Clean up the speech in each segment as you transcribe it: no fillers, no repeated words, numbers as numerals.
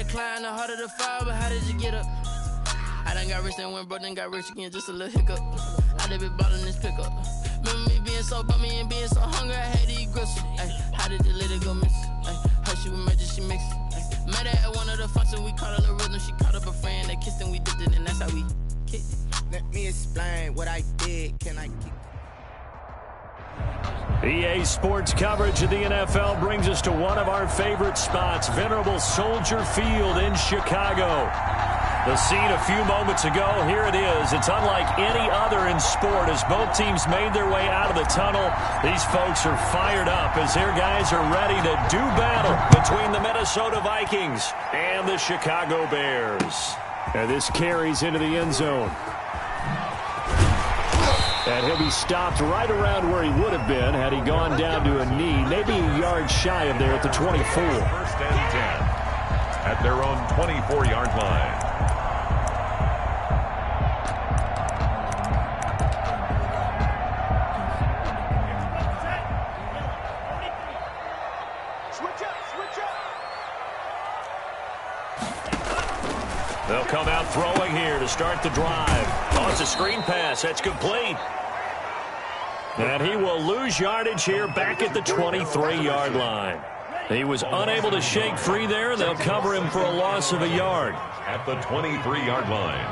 climb, the harder the fall, but how did you get up? I done got rich and went broke, then got rich again, just a little hiccup. I done been ballin' this pickup. Remember me being so bummy and being so hungry, I had to eat gristle. Ay, how did the lady go miss? Her she was major, she mixed. Met her at one of the functions, we caught a little rhythm. She caught up a friend, they kissed and we dipped it, and that's how we kicked it. Let me explain what I did, can I kick it? EA Sports coverage of the NFL brings us to one of our favorite spots, venerable Soldier Field in Chicago. The scene a few moments ago, here it is. It's unlike any other in sport as both teams made their way out of the tunnel. These folks are fired up as their guys are ready to do battle between the Minnesota Vikings and the Chicago Bears. And this carries into the end zone. And he'll be stopped right around where he would have been had he gone down to a knee, maybe a yard shy of there at the 24. First and 10 at their own 24-yard line. They'll come out throwing here to start the drive. Oh, it's a screen pass. That's complete. And he will lose yardage here back at the 23-yard line. He was unable to shake free there. They'll cover him for a loss of a yard. At the 23-yard line.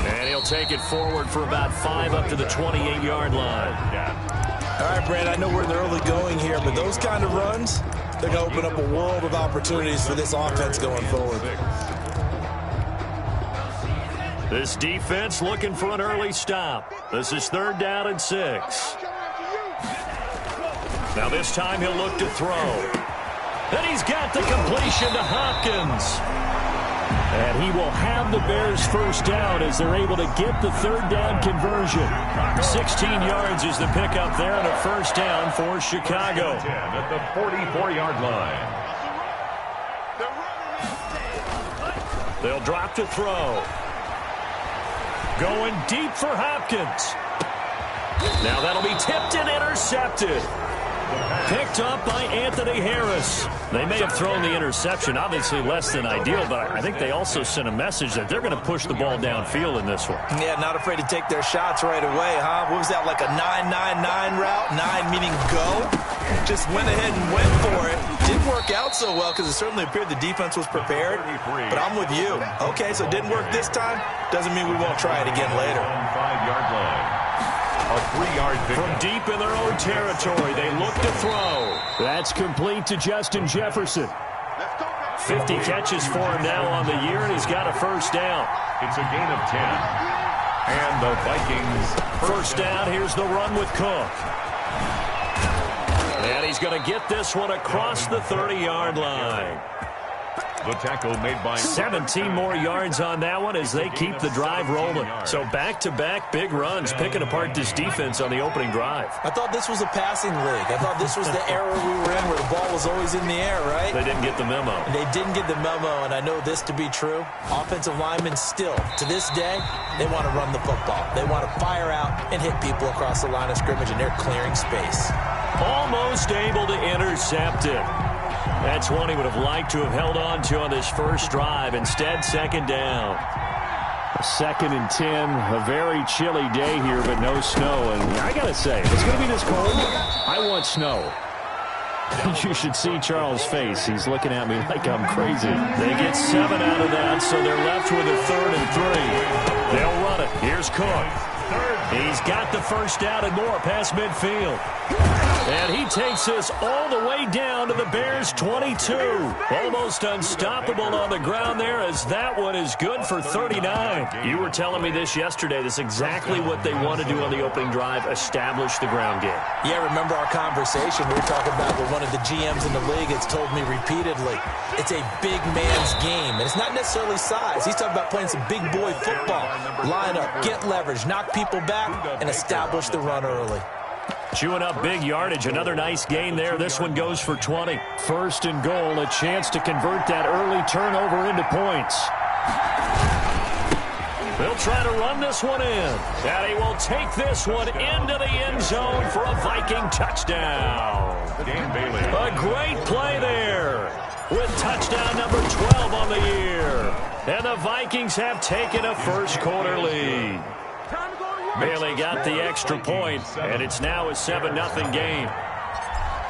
And he'll take it forward for about 5 up to the 28-yard line. All right, Brad, I know we're in the early going here, but those kind of runs, they're going to open up a world of opportunities for this offense going forward. This defense looking for an early stop. This is 3rd down and 6. Now this time he'll look to throw. And he's got the completion to Hopkins. And he will have the Bears first down as they're able to get the 3rd down conversion. 16 yards is the pickup there and a first down for Chicago. 10 at the 44-yard line. They'll drop to throw. Going deep for Hopkins. Now that'll be tipped and intercepted. Picked up by Anthony Harris. They may have thrown the interception, obviously less than ideal, but I think they also sent a message that they're going to push the ball downfield in this one. Yeah, not afraid to take their shots right away, huh? What was that, like a 9-9-9 route? 9 meaning go? Just went ahead and went for it. Didn't work out so well because it certainly appeared the defense was prepared. But I'm with you. Okay, so it didn't work this time. Doesn't mean we won't try it again later. 5-yard line. A 3-yard from deep in their own territory. They look to throw. That's complete to Justin Jefferson. 50 catches for him now on the year, and he's got a first down. It's a gain of 10. And the Vikings first down. Here's the run with Cook. And he's going to get this one across the 30-yard line. The tackle made by 17 more yards on that one as they keep the drive rolling. So back-to-back big runs, picking apart this defense on the opening drive. I thought this was a passing league. I thought this was the era we were in where the ball was always in the air, right? They didn't get the memo. They didn't get the memo, and I know this to be true. Offensive linemen still, to this day, they want to run the football. They want to fire out and hit people across the line of scrimmage, and they're clearing space. Almost able to intercept it. That's one he would have liked to have held on to on this first drive. Instead, second down. 2nd and 10. A very chilly day here, but no snow. And I got to say, if it's going to be this cold, I want snow. You should see Charles' face. He's looking at me like I'm crazy. They get 7 out of that, so they're left with a 3rd and 3. They'll run it. Here's Cook. He's got the first down and more past midfield. And he takes us all the way down to the Bears' 22. Almost unstoppable on the ground there as that one is good for 39. You were telling me this yesterday. This is exactly what they want to do on the opening drive, establish the ground game. Yeah, remember our conversation. We were talking about what one of the GMs in the league has told me repeatedly. It's a big man's game, and it's not necessarily size. He's talking about playing some big boy football. Line up, get leverage, knock people back, and establish the run early. Chewing up big yardage. Another nice gain there. This one goes for 20. 1st and goal. A chance to convert that early turnover into points. They'll He'll try to run this one in. And he will take this one into the end zone for a Viking touchdown. A great play there with touchdown number 12 on the year. And the Vikings have taken a first quarter lead. Bailey got the extra point, and it's now a 7-0 game.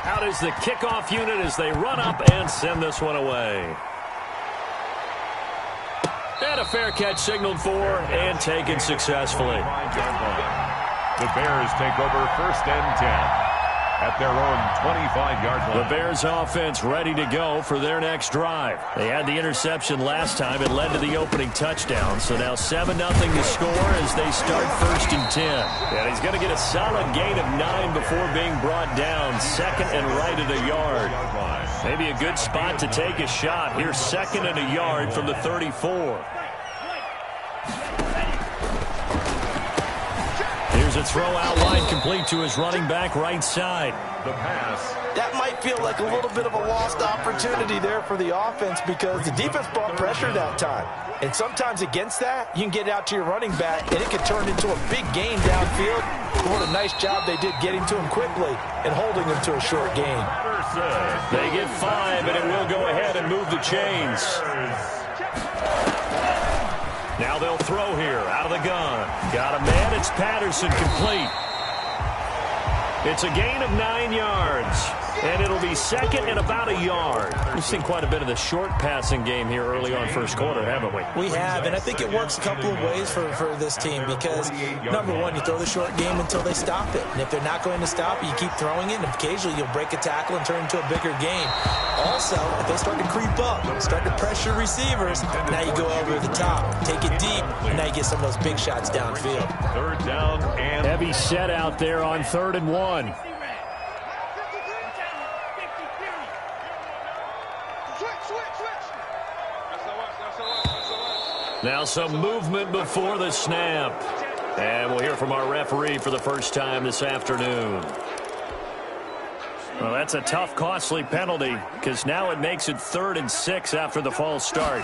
Out is the kickoff unit as they run up and send this one away. And a fair catch signaled for and taken successfully. The Bears take over 1st and 10 at their own 25-yard line. The Bears offense ready to go for their next drive. They had the interception last time. It led to the opening touchdown. So now 7-0 to score as they start 1st and 10. And he's going to get a solid gain of 9 before being brought down. 2nd and right at a yard. Maybe a good spot to take a shot. Here's 2nd and a yard from the 34. Here's a throw out wide, complete to his running back right side. The pass. That might feel like a little bit of a lost opportunity there for the offense because the defense brought pressure that time. And sometimes against that, you can get out to your running back, and it can turn into a big gain downfield. What a nice job they did getting to him quickly and holding him to a short gain. They get 5, and it will go ahead and move the chains. Now they'll throw here, out of the gun. Got a man, it's Patterson, complete. It's a gain of 9 yards, and it'll be 2nd and about a yard. We've seen quite a bit of the short passing game here early on first quarter, haven't we? We have, and I think it works a couple of ways for this team because, number one, you throw the short game until they stop it. And if they're not going to stop it, you keep throwing it, and occasionally you'll break a tackle and turn it into a bigger game. Also, if they start to creep up, start to pressure receivers, now you go over the top, take it deep, and now you get some of those big shots downfield. 3rd down and heavy set out there on 3rd and 1. Now some movement before the snap. And we'll hear from our referee for the first time this afternoon. Well, that's a tough, costly penalty because now it makes it 3rd and 6 after the false start.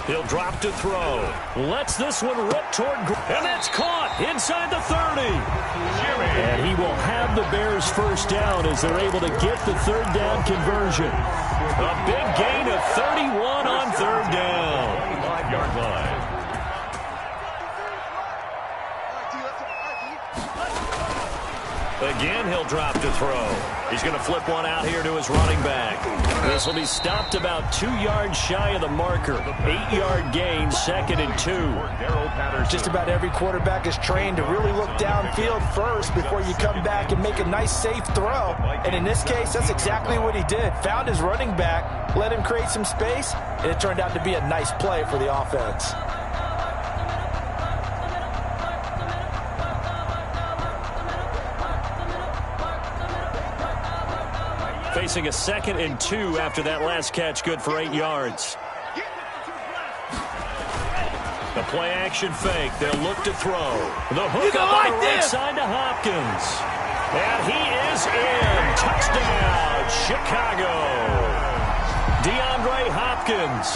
He'll drop to throw. Lets this one rip toward, and that's caught inside the 30. And he will have the Bears first down as they're able to get the 3rd down conversion. A big gain of 31 on 3rd down. 5-yard line. Again, he'll drop to throw. He's going to flip one out here to his running back. This will be stopped about 2 yards shy of the marker. 8-yard gain, 2nd and 2. Just about every quarterback is trained to really look downfield first before you come back and make a nice, safe throw. And in this case, that's exactly what he did. Found his running back, let him create some space, and it turned out to be a nice play for the offense. Facing a 2nd and 2 after that last catch, good for 8 yards. The play action fake. They'll look to throw. The hook up on the right side to Hopkins. And he is in. Touchdown, Chicago. DeAndre Hopkins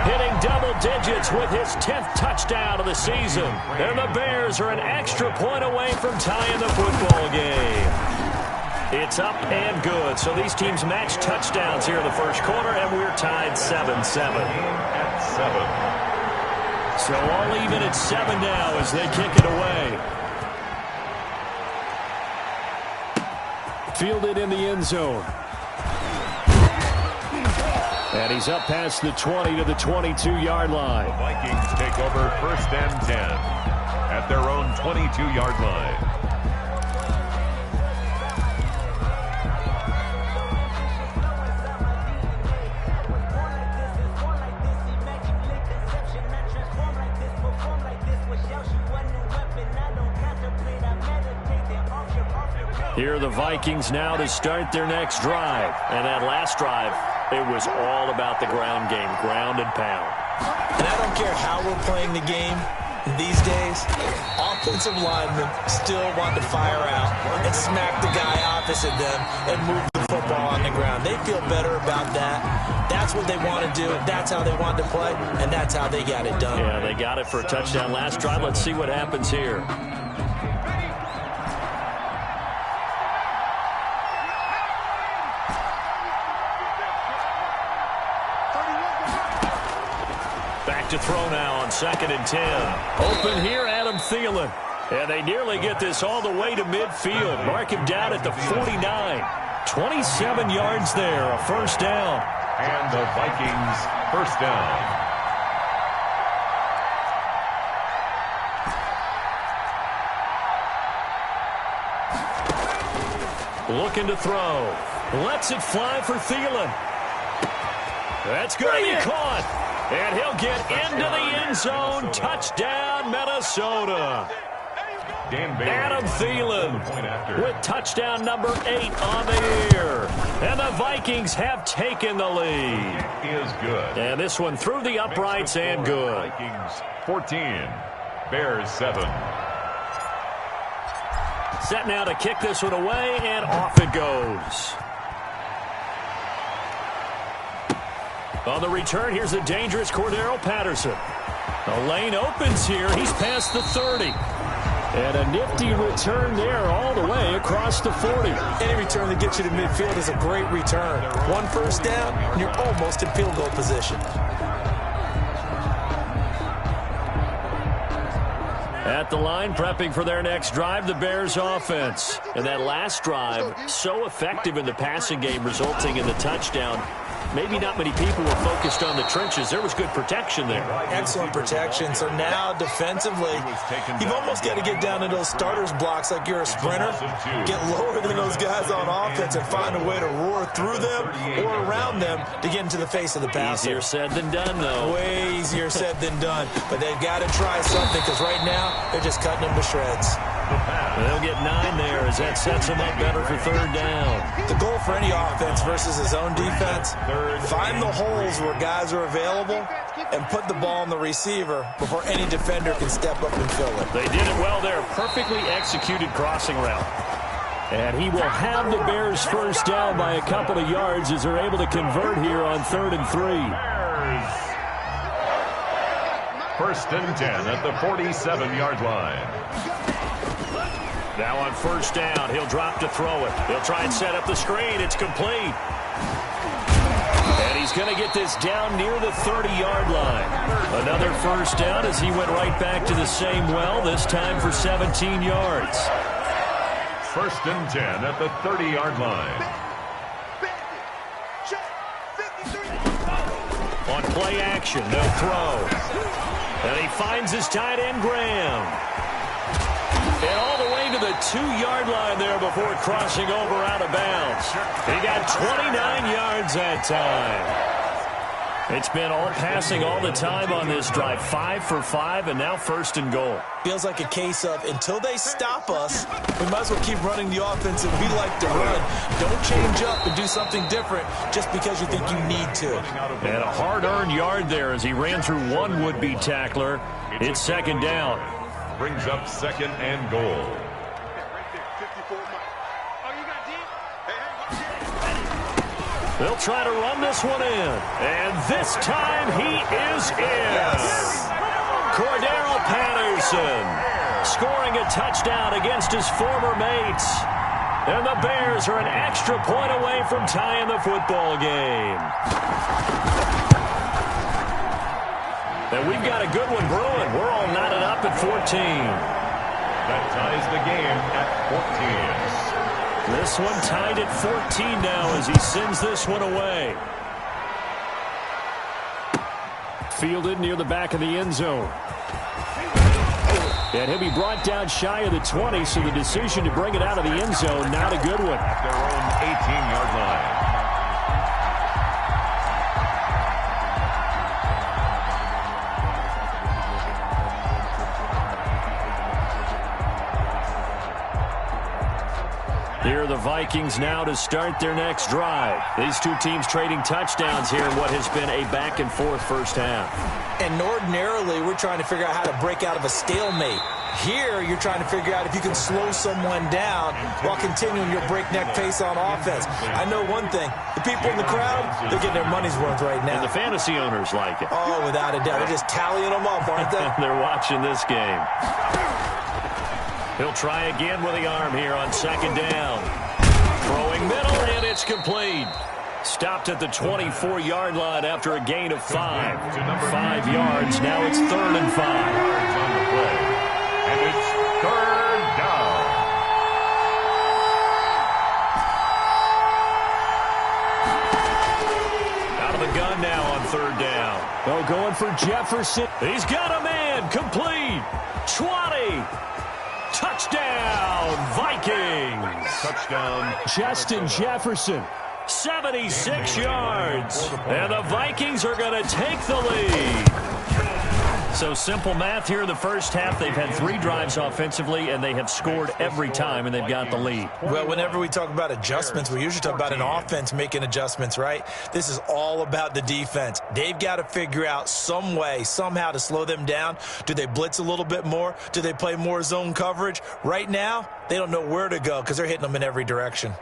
hitting double digits with his 10th touchdown of the season. And the Bears are an extra point away from tying the football game. It's up and good. So these teams match touchdowns here in the first quarter, and we're tied 7-7. So all even at 7 now as they kick it away. Fielded in the end zone. And he's up past the 20 to the 22-yard line. The Vikings take over 1st and 10 at their own 22-yard line. Here are the Vikings now to start their next drive. And that last drive, it was all about the ground game, ground and pound. And I don't care how we're playing the game these days, offensive linemen still want to fire out and smack the guy opposite them and move the football ball on the ground. They feel better about that. That's what they want to do. That's how they want to play, and that's how they got it done. Yeah, they got it for a touchdown last drive. Let's see what happens here. Back to throw now on 2nd and 10. Open here, Adam Thielen. And they nearly get this all the way to midfield. Mark him down at the 49. 27 yards there, a first down. And the Vikings first down. Looking to throw. Lets it fly for Thielen. That's going to be caught. And he'll get into the end zone. Touchdown, Minnesota. Adam Thielen with touchdown number 8 on the year. And the Vikings have taken the lead. Is good. And this one through the uprights and good. Vikings 14, Bears 7. Set now to kick this one away, and off it goes. On the return, here's a dangerous Cordero Patterson. The lane opens here. He's past the 30. And a nifty return there all the way across the 40. Any return that gets you to midfield is a great return. One first down, and you're almost in field goal position. At the line, prepping for their next drive, the Bears offense. And that last drive, so effective in the passing game, resulting in the touchdown. Maybe not many people were focused on the trenches. There was good protection there. Excellent protection. So now defensively, you've almost got to get down to those starters blocks like you're a sprinter. Get lower than those guys on offense and find a way to roar through them or around them to get into the face of the passer. Easier said than done, though. Way easier said than done. But they've got to try something because right now they're just cutting them to shreds. They'll get 9 there as that sets them up better for 3rd down. The goal for any offense versus his own defense, find the holes where guys are available and put the ball on the receiver before any defender can step up and fill it. They did it well there. Perfectly executed crossing route. And he will have the Bears first down by a couple of yards as they're able to convert here on 3rd and 3. First and 10 at the 47-yard line. Now on first down, he'll drop to throw it. He'll try and set up the screen. It's complete. And he's going to get this down near the 30-yard line. Another first down as he went right back to the same well, this time for 17 yards. First and 10 at the 30-yard line. On play action, no throw. And he finds his tight end, Graham. And all the way to the 2-yard line there before crossing over out of bounds. He got 29 yards that time. It's been all passing all the time on this drive. 5 for 5, and now 1st and goal. Feels like a case of until they stop us, we might as well keep running the offense that we like to run. Don't change up and do something different just because you think you need to. And a hard-earned yard there as he ran through one would-be tackler. It's 2nd down. Brings up 2nd and goal. They'll try to run this one in. And this time he is in. Yes. Cordero Patterson scoring a touchdown against his former mates. And the Bears are an extra point away from tying the football game. And we've got a good one brewing. We're all knotted up at 14. That ties the game at 14. This one tied at 14 now as he sends this one away. Fielded near the back of the end zone. And he'll be brought down shy of the 20, so the decision to bring it out of the end zone, not a good one. At their own 18-yard line. Here are the Vikings now to start their next drive. These two teams trading touchdowns here in what has been a back-and-forth first half. And ordinarily, we're trying to figure out how to break out of a stalemate. Here, you're trying to figure out if you can slow someone down while continuing your breakneck pace on offense. I know one thing. The people in the crowd, they're getting their money's worth right now. And the fantasy owners like it. Oh, without a doubt. They're just tallying them up, aren't they? They're watching this game. He'll try again with the arm here on second down. Throwing middle, and it's complete. Stopped at the 24-yard line after a gain of 5. 5 yards. Now it's 3rd and 5. Yards on the play. And it's 3rd down. Out of the gun now on 3rd down. Oh, going for Jefferson. He's got a man. Complete. 20. Touchdown, Vikings. Touchdown. Justin Jefferson. 76 yards. And the Vikings are going to take the lead. So simple math here in the first half. They've had 3 drives offensively, and they have scored every time, and they've got the lead. Well, whenever we talk about adjustments, we usually talk about an offense making adjustments, right? This is all about the defense. They've got to figure out some way, somehow to slow them down. Do they blitz a little bit more? Do they play more zone coverage? Right now, they don't know where to go because they're hitting them in every direction.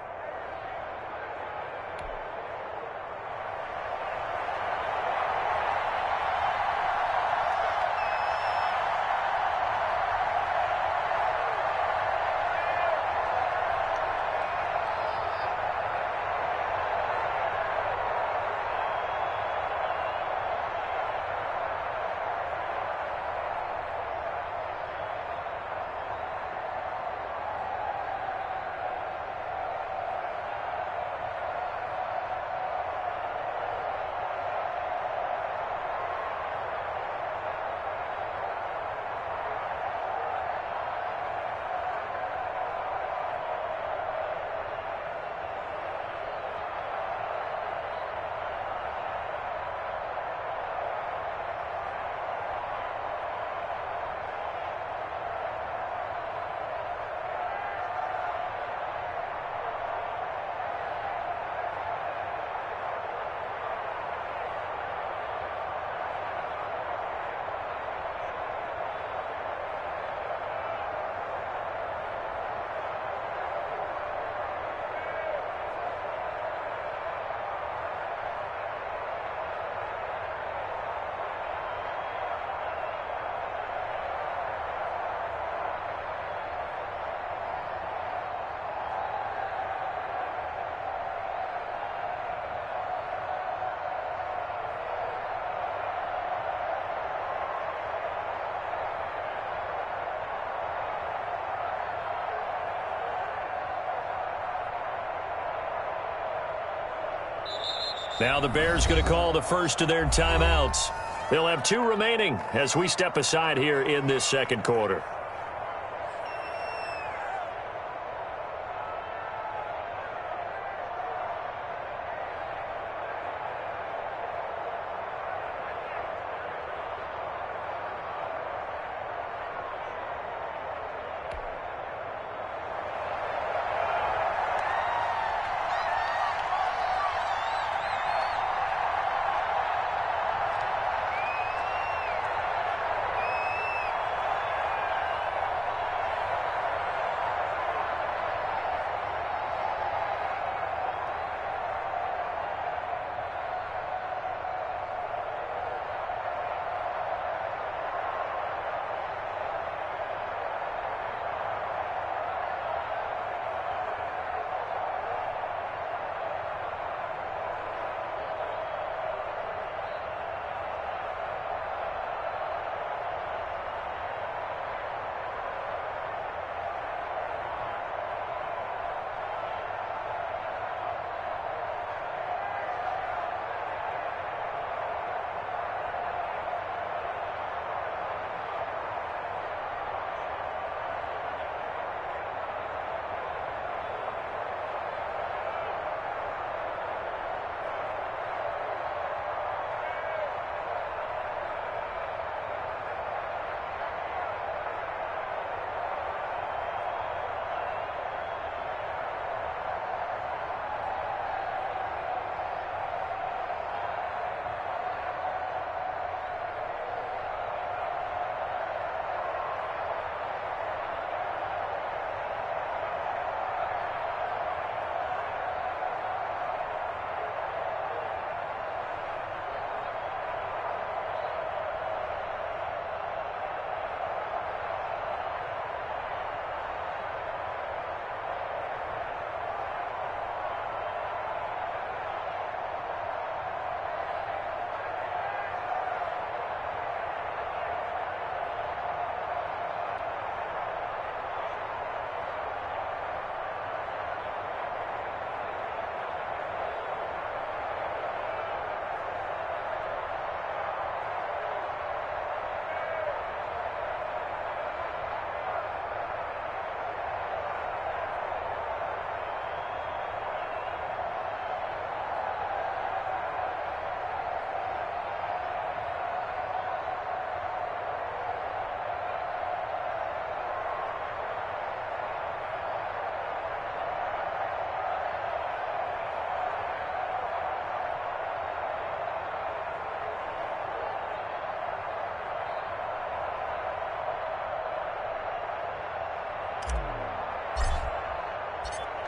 Now the Bears going to call the first of their timeouts. They'll have 2 remaining as we step aside here in this second quarter.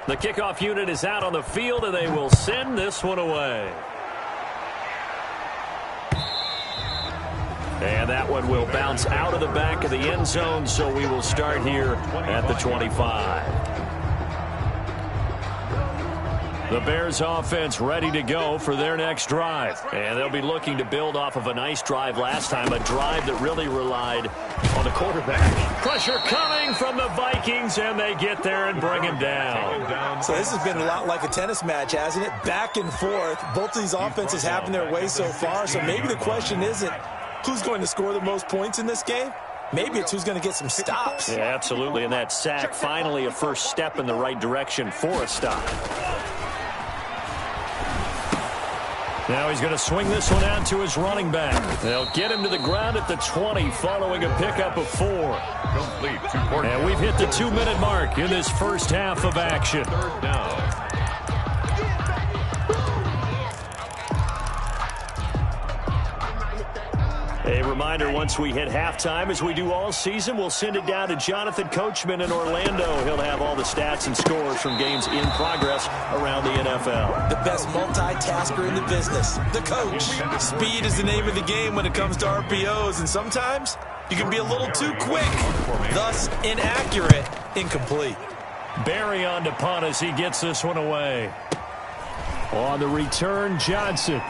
The kickoff unit is out on the field, and they will send this one away. And that one will bounce out of the back of the end zone, so we will start here at the 25. The Bears offense ready to go for their next drive. And they'll be looking to build off of a nice drive last time, a drive that really relied on the quarterback. Pressure coming from the Vikings, and they get there and bring him down. So this has been a lot like a tennis match, hasn't it? Back and forth. Both of these offenses having their way so far, so maybe the question isn't who's going to score the most points in this game. Maybe it's who's going to get some stops. Yeah, absolutely, and that sack finally a first step in the right direction for a stop. Now he's going to swing this one out to his running back. They'll get him to the ground at the 20 following a pickup of 4. And we've hit the 2-minute mark in this first half of action. Third down. A reminder, once we hit halftime, as we do all season, we'll send it down to Jonathan Coachman in Orlando. He'll have all the stats and scores from games in progress around the NFL. The best multitasker in the business, the coach. Speed is the name of the game when it comes to RPOs, and sometimes you can be a little too quick, thus inaccurate, incomplete. Barry on to punt as he gets this one away. On the return, Johnson.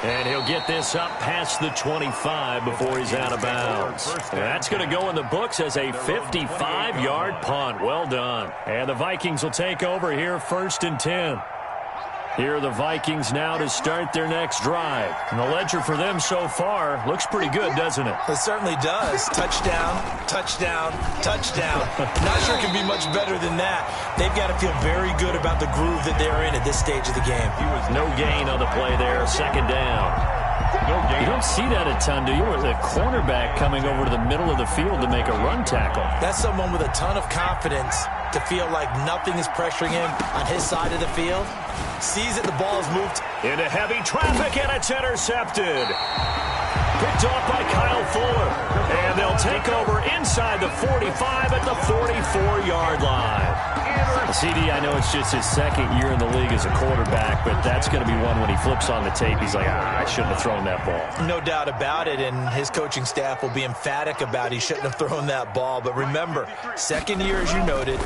And he'll get this up past the 25 before he's out of bounds. That's going to go in the books as a 55-yard punt. Well done. And the Vikings will take over here, 1st and 10. Here are the Vikings now to start their next drive. And the ledger for them so far looks pretty good, doesn't it? It certainly does. Touchdown, touchdown, touchdown. Not sure it can be much better than that. They've got to feel very good about the groove that they're in at this stage of the game. No gain on the play there, 2nd down. You don't see that a ton, do you? With a cornerback coming over to the middle of the field to make a run tackle. That's someone with a ton of confidence to feel like nothing is pressuring him on his side of the field. Sees that the ball is moved into heavy traffic, and it's intercepted. Picked off by Kyle Fuller. And they'll take over inside the 45 at the 44-yard line. CD, I know it's just his 2nd year in the league as a quarterback, but that's going to be one when he flips on the tape, he's like, I shouldn't have thrown that ball. No doubt about it, and his coaching staff will be emphatic about he shouldn't have thrown that ball. But remember, 2nd year, as you noted,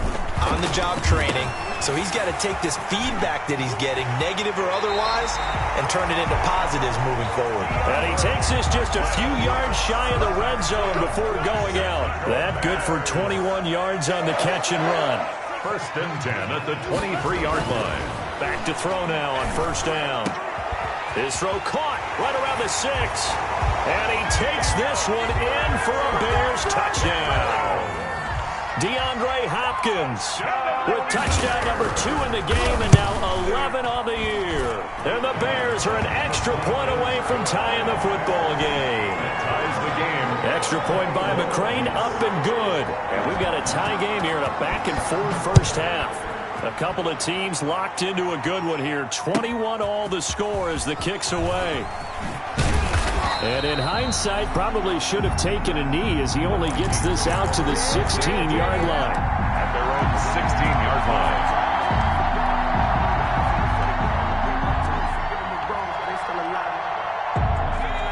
on-the-job training, so he's got to take this feedback that he's getting, negative or otherwise, and turn it into positives moving forward. And he takes this just a few yards shy of the red zone before going out. That good for 21 yards on the catch and run. 1st and 10 at the 23-yard line. Back to throw now on 1st down. His throw caught right around the 6. And he takes this one in for a Bears touchdown. DeAndre Hopkins with touchdown number 2 in the game and now 11 on the year. And the Bears are an extra point away from tying the football game. Ties the game. Extra point by McCrane, up and good. And we've got a tie game here in a back-and-forth first half. A couple of teams locked into a good one here. 21-all the score as the kick's away. And in hindsight, probably should have taken a knee as he only gets this out to the 16-yard line. At their own 16-yard line.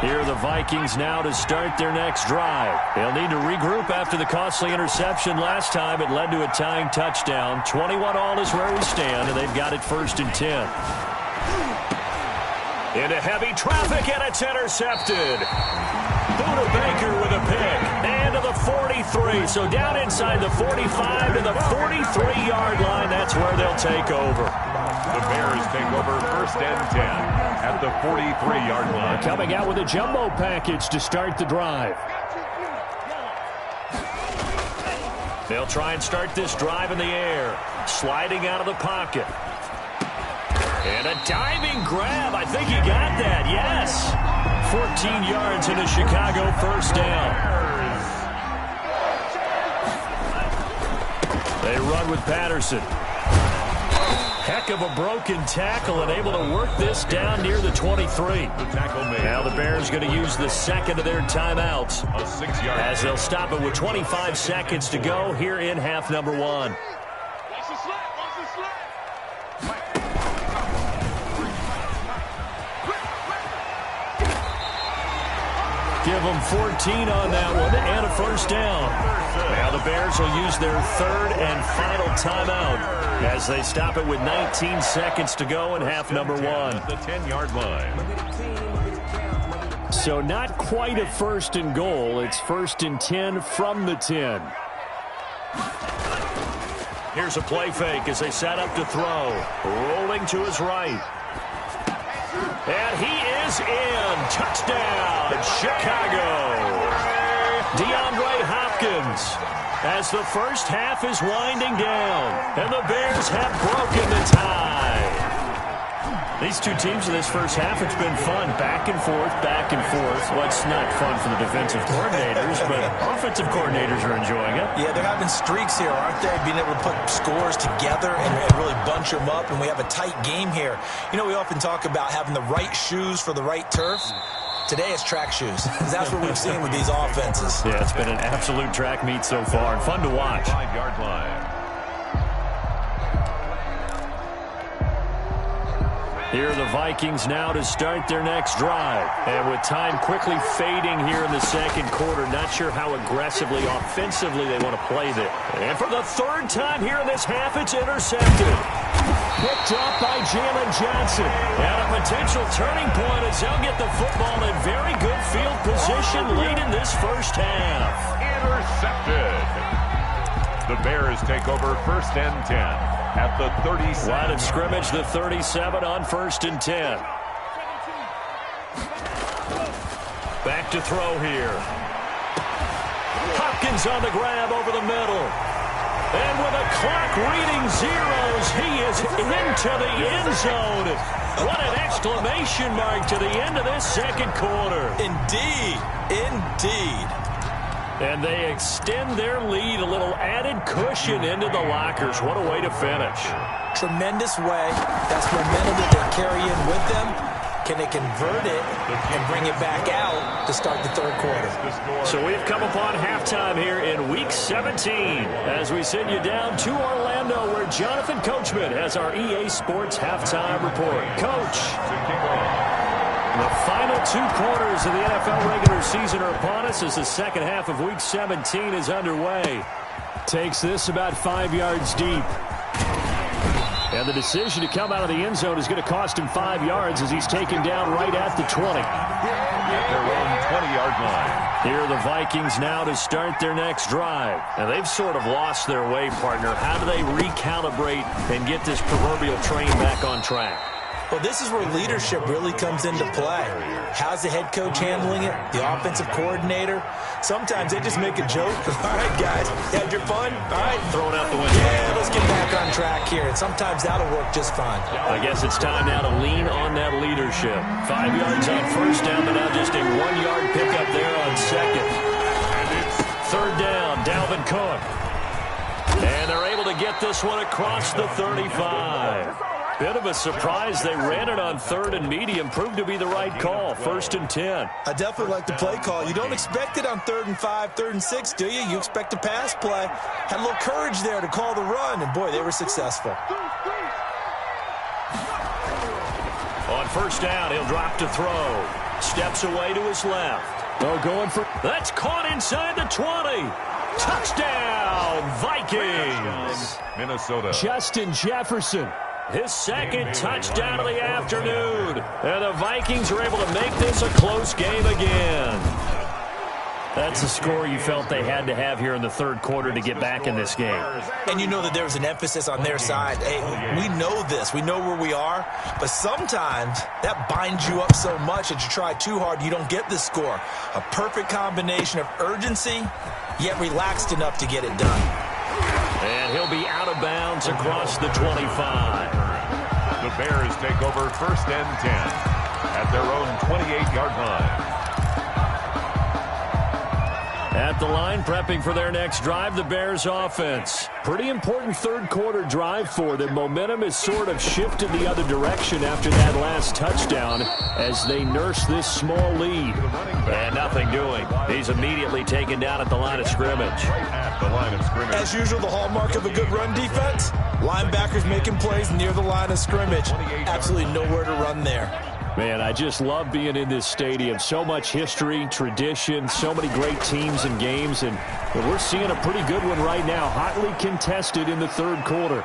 Here are the Vikings now to start their next drive. They'll need to regroup after the costly interception last time. It led to a tying touchdown. 21-all is where we stand, and they've got it 1st and 10. Into heavy traffic, and it's intercepted. Buda Baker with a pick. And to the 43. So down inside the 45 to the 43-yard line. That's where they'll take over. The Bears take over 1st and 10 at the 43-yard line. Coming out with a jumbo package to start the drive. They'll try and start this drive in the air. Sliding out of the pocket. And a diving grab. I think he got that. Yes. 14 yards in a Chicago 1st down. They run with Patterson. Heck of a broken tackle and able to work this down near the 23. Now the Bears going to use the second of their timeouts as they'll stop it with 25 seconds to go here in half number one. Give them 14 on that one and a first down. Now the Bears will use their third and final timeout as they stop it with 19 seconds to go in half number one. The 10-yard line. So not quite a first and goal. It's first and 10 from the 10. Here's a play fake as they set up to throw. Rolling to his right. And he is in. Touchdown, Chicago. DeAndre Hopkins as the first half is winding down. And the Bears have broken the tie. These two teams in this first half, it's been fun. Back and forth, back and forth. Well, it's not fun for the defensive coordinators, but offensive coordinators are enjoying it. Yeah, they're having streaks here, aren't they? Being able to put scores together and really bunch them up, and we have a tight game here. You know, we often talk about having the right shoes for the right turf. Today it's track shoes. That's what we've seen with these offenses. Yeah, it's been an absolute track meet so far and fun to watch. 5-yard line. Here are the Vikings now to start their next drive. And with time quickly fading here in the second quarter, not sure how aggressively, offensively they want to play this. And for the third time here in this half, it's intercepted. Picked up by Jalen Johnson. And a potential turning point as they'll get the football in very good field position late in this first half. Intercepted. The Bears take over first and 10. At the 37. Line of scrimmage, the 37 on first and 10. Back to throw here. Hopkins on the grab over the middle. And with a clock reading zeros, he is into the end zone. What an exclamation mark to the end of this second quarter. Indeed. Indeed. And they extend their lead, a little added cushion into the lockers. What a way to finish. Tremendous way. That's momentum that they're carrying with them. Can they convert it and bring it back out to start the third quarter? So we've come upon halftime here in Week 17 as we send you down to Orlando where Jonathan Coachman has our EA Sports Halftime Report. Coach. The final two quarters of the NFL regular season are upon us as the second half of Week 17 is underway. Takes this about 5 yards deep. And the decision to come out of the end zone is going to cost him 5 yards as he's taken down right at the 20. At their own 20-yard line. Here are the Vikings now to start their next drive. And they've sort of lost their way, partner. How do they recalibrate and get this proverbial train back on track? Well, this is where leadership really comes into play. How's the head coach handling it? The offensive coordinator? Sometimes they just make a joke. All right, guys, you had your fun? All right. Throw it out the window. Yeah, let's get back on track here. And sometimes that'll work just fine. I guess it's time now to lean on that leadership. 5 yards on first down, but now just a 1 yard pickup there on second. Third down, Dalvin Cook. And they're able to get this one across the 35. Bit of a surprise. They ran it on third and medium. Proved to be the right call. First and 10. I definitely like the play call. You don't expect it on 3rd and 5, 3rd and 6, do you? You expect a pass play. Had a little courage there to call the run, and boy, they were successful. On first down, he'll drop to throw. Steps away to his left. Oh, going for... That's caught inside the 20. Touchdown, Vikings. Minnesota. Justin Jefferson. His second touchdown of the afternoon. And the Vikings are able to make this a close game again. That's a score you felt they had to have here in the third quarter to get back in this game. And you know that there was an emphasis on their side. Hey, we know this. We know where we are. But sometimes that binds you up so much that you try too hard, you don't get the score. A perfect combination of urgency, yet relaxed enough to get it done. And he'll be out of bounds across the 25. The Bears take over first and 10 at their own 28-yard line. At the line, prepping for their next drive, the Bears offense. Pretty important third-quarter drive for them. Momentum has sort of shifted the other direction after that last touchdown as they nurse this small lead. And nothing doing. He's immediately taken down at the line of scrimmage. As usual, the hallmark of a good run defense, linebackers making plays near the line of scrimmage. Absolutely nowhere to run there. Man, I just love being in this stadium. So much history, tradition, so many great teams and games, and we're seeing a pretty good one right now, hotly contested in the third quarter.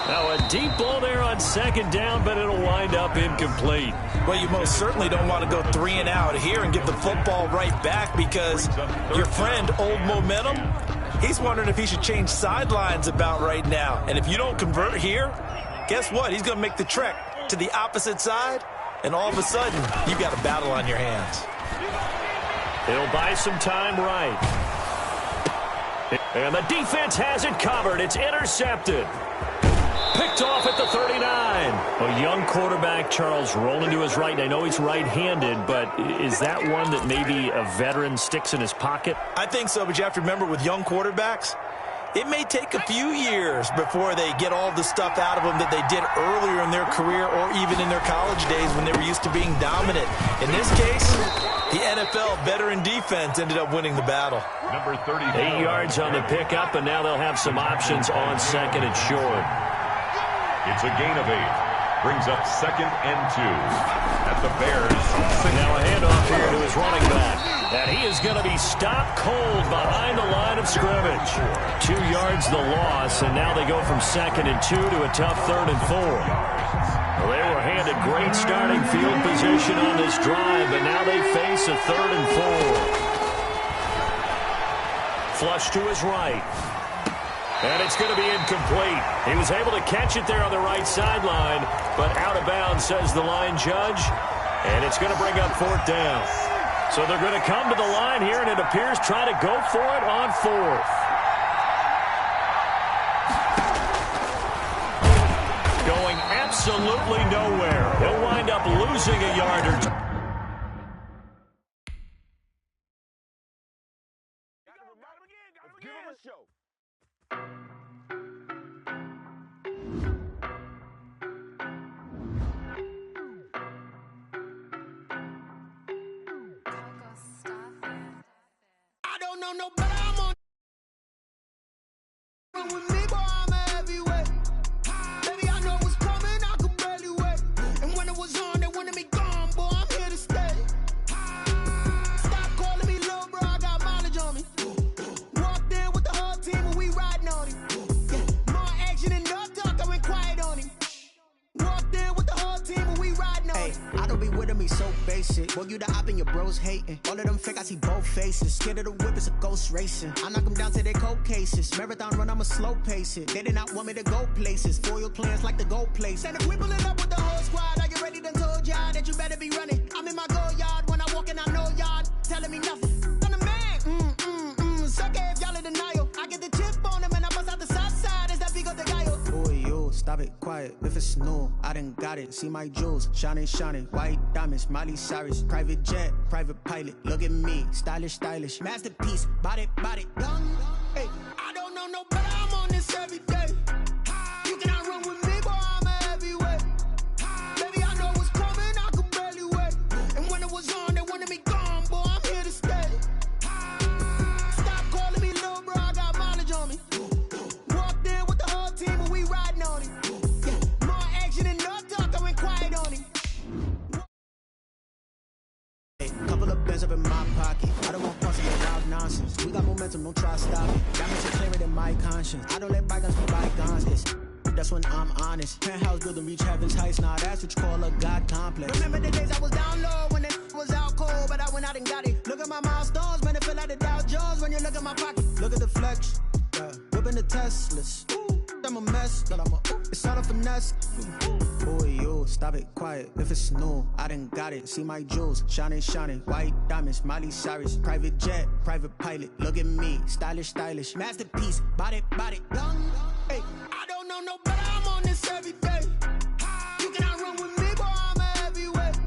Now a deep ball there on second down, but it'll wind up incomplete. Well, you most certainly don't want to go 3 and out here and give the football right back because your friend, Old Momentum, he's wondering if he should change sidelines about right now. And if you don't convert here, guess what? He's going to make the trek to the opposite side, and all of a sudden, you've got a battle on your hands. He'll buy some time right. And the defense has it covered. It's intercepted. Picked off at the 39. A young quarterback, Charles, rolling to his right. I know he's right-handed, but is that one that maybe a veteran sticks in his pocket? I think so, but you have to remember with young quarterbacks, it may take a few years before they get all the stuff out of them that they did earlier in their career or even in their college days when they were used to being dominant. In this case, the NFL veteran defense ended up winning the battle. Number 30. 8 yards on the pickup, and now they'll have some options on second and short. It's a gain of 8. Brings up 2nd and 2. At the Bears. Now a handoff here to his running back. And he is going to be stopped cold behind the line of scrimmage. 2 yards the loss, and now they go from 2nd and 2 to a tough 3rd and 4. Well, they were handed great starting field position on this drive, but now they face a 3rd and 4. Flush to his right. And it's going to be incomplete. He was able to catch it there on the right sideline, but out of bounds, says the line judge. And it's going to bring up 4th down. So they're going to come to the line here, and it appears try to go for it on 4th. Going absolutely nowhere. He'll wind up losing a yard or two. Give him a show. I don't know no better. I'm on with me, boy, I'm a heavyweight. Baby, I know what's coming, I could barely wait. And when it was on, they wanted me gone, boy, I'm here to stay. Stop calling me little bro, I got mileage on me. Walked in with the whole team and we riding on him. Yeah, more action and no talk, I went quiet on him. Walked in with the whole team and we riding on him. I don't be with me so basic. Boy, you the op and your bros hating. All of them fake, I see both faces. Scared of the whip, it's a ghost racing. I knock them down to their cold cases. Marathon run, I'ma slow pace it. They did not want me to go places. Foil plans like the gold place. And if we pulling up with the whole squad, are you ready? Done told y'all that you better be running. I'm in my go yard when I walk in, I know y'all telling me nothing. I'm the man. Suck it if y'all in denial. I get the chip on them and I bust out the south side. Is that Vigo de Gallo? Boy, you stop it, quiet. If it's new, I done got it. See my jewels, shining, shining. White diamonds, Miley Cyrus. Private jet, private pilot. Look at me, stylish, stylish. Masterpiece, body, young. Hey, I don't know no better. I'm on this every day. You cannot run with me, boy, I'm a heavyweight. Baby, I know what's coming, I could barely wait. And when it was on, they wanted me gone, boy, I'm here to stay. Stop calling me little bro, I got mileage on me. Walked in with the whole team and we riding on him. Yeah, more action and no talk, I went quiet on him. Hey, couple of bands up in my pocket. I don't want parts of your loud nonsense. We got momentum, don't try to stop it. Diamonds are clearer than my conscience. I don't let bygones be bygones. That's when I'm honest. Penthouse building, reach heaven's heights. Nah, that's what you call a God complex. Remember the days I was down low when it was out cold, but I went out and got it. Look at my milestones, man, it feel like the Dow Jones when you look at my pocket. Look at the flex. Whipping the Teslas. I'm a mess, but it's all a finesse. Boy, you stop it, quiet. If it's new, I done got it. See my jewels, shining, shining. White diamonds, Miley Cyrus. Private jet, private pilot. Look at me, stylish, stylish. Masterpiece, body, young. Hey, I don't know no better. I'm on this every day. You cannot run with me, boy, I'm a heavyweight.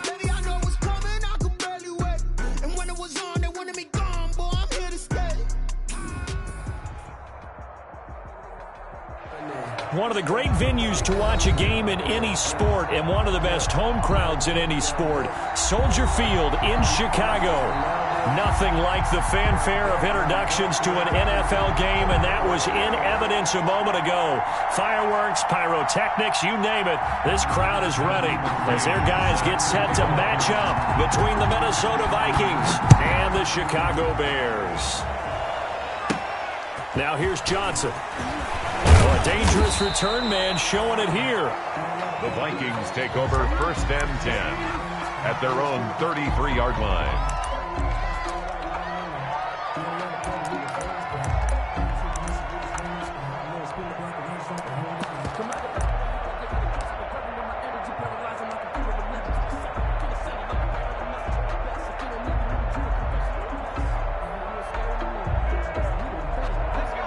Baby, I know what's coming, I could barely wait. And when it was on, they wanted me one of the great venues to watch a game in any sport and one of the best home crowds in any sport. Soldier Field in Chicago. Nothing like the fanfare of introductions to an NFL game, and that was in evidence a moment ago. Fireworks, pyrotechnics, you name it. This crowd is ready as their guys get set to match up between the Minnesota Vikings and the Chicago Bears. Now here's Johnson. Oh, a dangerous return man showing it here. The Vikings take over 1st and 10 at their own 33-yard line.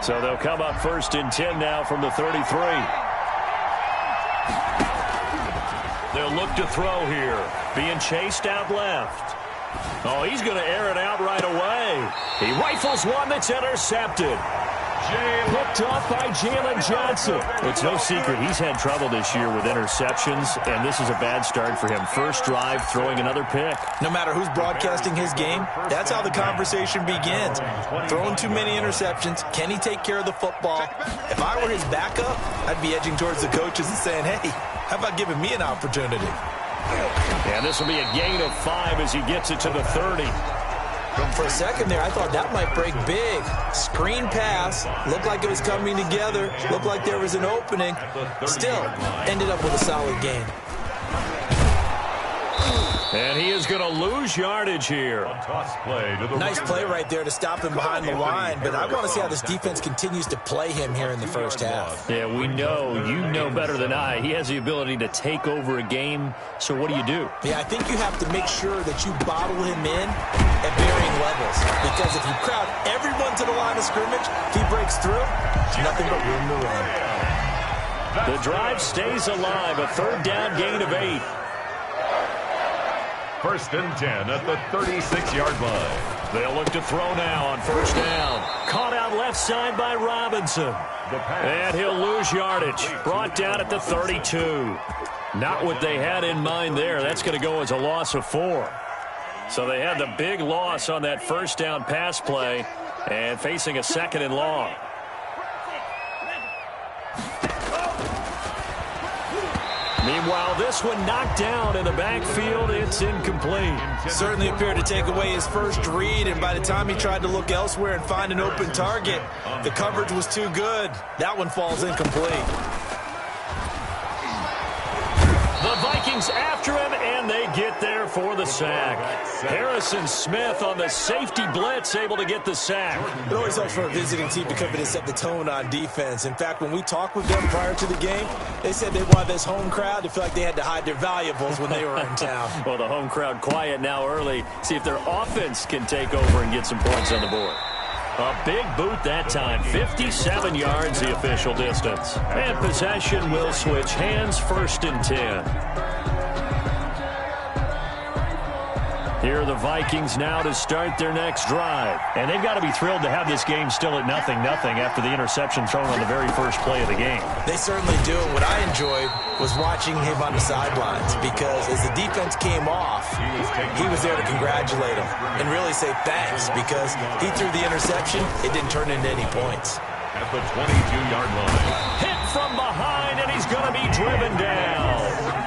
So they'll come up 1st and 10 now from the 33. They'll look to throw here. Being chased out left. Oh, he's going to air it out right away. He rifles one that's intercepted. Picked off by Jalen Johnson. It's no secret he's had trouble this year with interceptions, and this is a bad start for him. First drive, throwing another pick. No matter who's broadcasting his game, that's how the conversation begins. Throwing too many interceptions. Can he take care of the football? If I were his backup, I'd be edging towards the coaches and saying, hey, how about giving me an opportunity? And this will be a gain of 5 as he gets it to the 30. For a second there, I thought that might break big. Screen pass. Looked like it was coming together. Looked like there was an opening. Still, ended up with a solid gain. And he is going to lose yardage here. Nice play right there to stop him behind the line, but I want to see how this defense continues to play him here in the first half. Yeah, we know. You know better than I. He has the ability to take over a game, so what do you do? Yeah, I think you have to make sure that you bottle him in at varying levels, because if you crowd everyone to the line of scrimmage, if he breaks through, nothing but room to run. The drive stays alive, a 3rd down gain of 8. 1st and 10 at the 36-yard line. They'll look to throw now on 1st down. Caught out left side by Robinson. And he'll lose yardage. Brought down at the 32. Not what they had in mind there. That's going to go as a loss of 4. So they had the big loss on that 1st down pass play and facing a 2nd and long. Meanwhile, this one knocked down in the backfield. It's incomplete. Certainly appeared to take away his first read, and by the time he tried to look elsewhere and find an open target, the coverage was too good. That one falls incomplete. The Vikings after him, and they get there for the sack. Harrison Smith on the safety blitz, able to get the sack. It always helps for a visiting team to come in and set the tone on defense. In fact, when we talked with them prior to the game, they said they wanted this home crowd to feel like they had to hide their valuables when they were in town. Well, the home crowd quiet now early. See if their offense can take over and get some points on the board. A big boot that time, 57 yards the official distance. And possession will switch hands, 1st and 10. Here are the Vikings now to start their next drive. And they've got to be thrilled to have this game still at 0-0 after the interception thrown on the very first play of the game. They certainly do. What I enjoyed was watching him on the sidelines, because as the defense came off, he was there to congratulate him and really say thanks, because he threw the interception. It didn't turn into any points. At the 22-yard line. Hit from behind, and he's going to be driven down.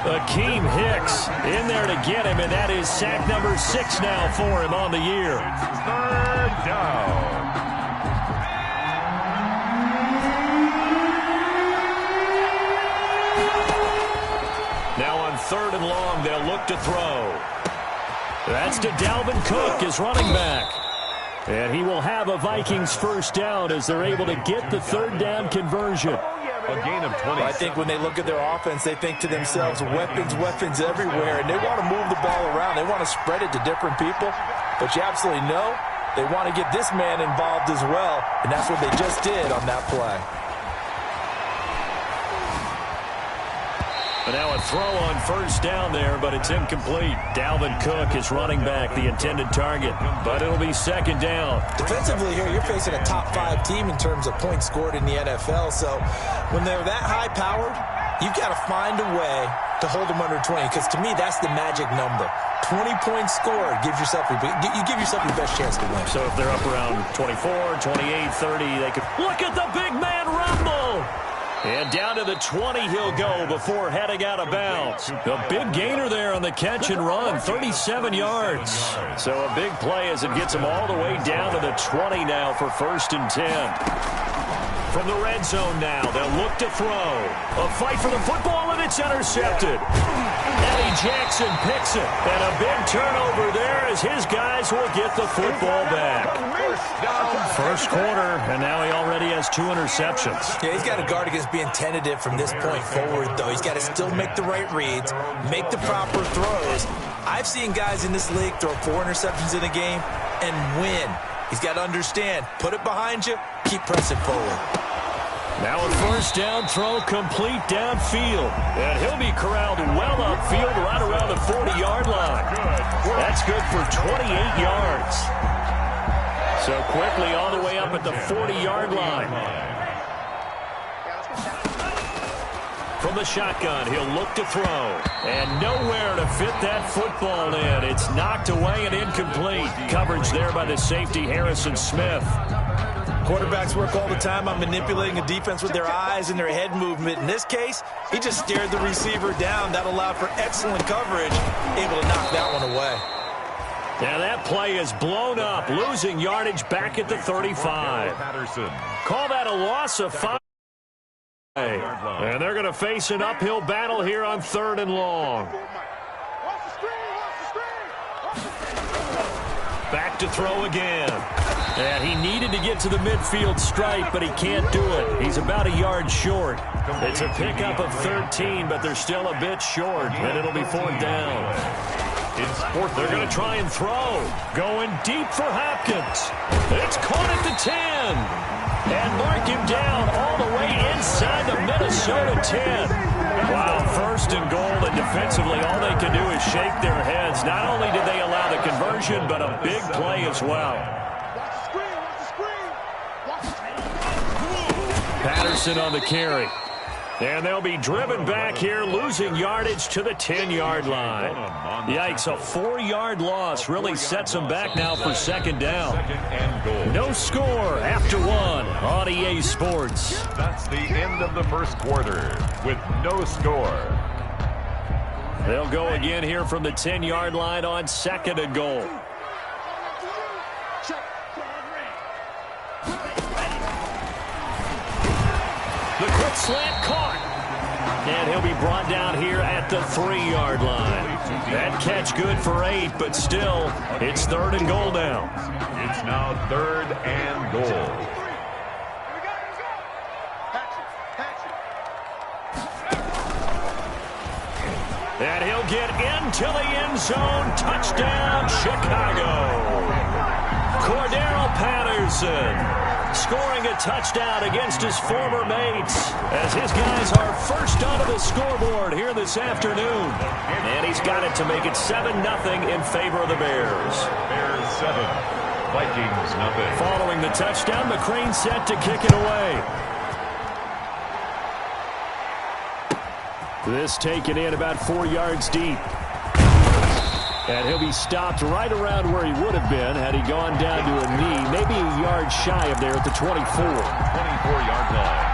Akeem Hicks in there to get him, and that is sack number 6 now for him on the year. 3rd down. Now on 3rd and long, they'll look to throw. That's to Dalvin Cook, his running back. And he will have a Vikings 1st down as they're able to get the 3rd down conversion. A gain of 20. I think when they look at their offense, they think to themselves, weapons, weapons everywhere, and they want to move the ball around. They want to spread it to different people, but you absolutely know they want to get this man involved as well, and that's what they just did on that play. But now a throw on first down there, but it's incomplete. Dalvin Cook is running back, the intended target, but it'll be second down. Defensively here, you're facing a top 5 team in terms of points scored in the NFL. So when they're that high-powered, you've got to find a way to hold them under 20, because to me, that's the magic number. 20 points scored, you give yourself your best chance to win. So if they're up around 24, 28, 30, they could look at the big man rumble. And down to the 20 he'll go before heading out of bounds. A big gainer there on the catch and run, 37 yards. So a big play as it gets him all the way down to the 20 now for 1st and 10. From the red zone now, they'll look to throw. A fight for the football, and it's intercepted. Eddie Jackson picks it. And a big turnover there as his guys will get the football back. First quarter, and now he already has 2 interceptions. Yeah, he's got to guard against being tentative from this point forward, though. He's got to still make the right reads, make the proper throws. I've seen guys in this league throw 4 interceptions in a game and win. He's got to understand, put it behind you, keep pressing forward. Now a first down throw complete downfield. And he'll be corralled well upfield right around the 40-yard line. That's good for 28 yards. So quickly all the way up at the 40-yard line. From the shotgun, he'll look to throw. And nowhere to fit that football in. It's knocked away and incomplete. Coverage there by the safety, Harrison Smith. Quarterbacks work all the time on manipulating a defense with their eyes and their head movement. In this case, he just stared the receiver down. That allowed for excellent coverage, able to knock that one away. Now that play is blown up, losing yardage back at the 35. Call that a loss of 5. And they're going to face an uphill battle here on 3rd and long. Back to throw again. And he needed to get to the midfield stripe, but he can't do it. He's about a yard short. It's a pickup of 13, but they're still a bit short, and it'll be 4th down. They're going to try and throw. Going deep for Hopkins. It's caught at the 10. And mark him down all the way inside the Minnesota 10. Wow, 1st and goal, and defensively all they can do is shake their heads. Not only did they allow the conversion, but a big play as well. Patterson on the carry. And they'll be driven back here, losing yardage to the 10-yard line. Yikes, a 4-yard loss really sets them back now for 2nd down. No score after 1 on EA Sports. That's the end of the first quarter with no score. They'll go again here from the 10-yard line on 2nd and goal. The quick slant caught. And he'll be brought down here at the 3-yard line. That catch good for 8, but still, it's 3rd and goal now. It's now 3rd and goal. And he'll get into the end zone. Touchdown, Chicago. Cordero Patterson scoring a touchdown against his former mates as his guys are first onto the scoreboard here this afternoon. And he's got it to make it 7-0 in favor of the Bears. Bears 7, Vikings 0. Following the touchdown, McCrane set to kick it away. This taken in about 4 yards deep. And he'll be stopped right around where he would have been had he gone down to a knee, maybe a yard shy of there at the 24. 24-yard line.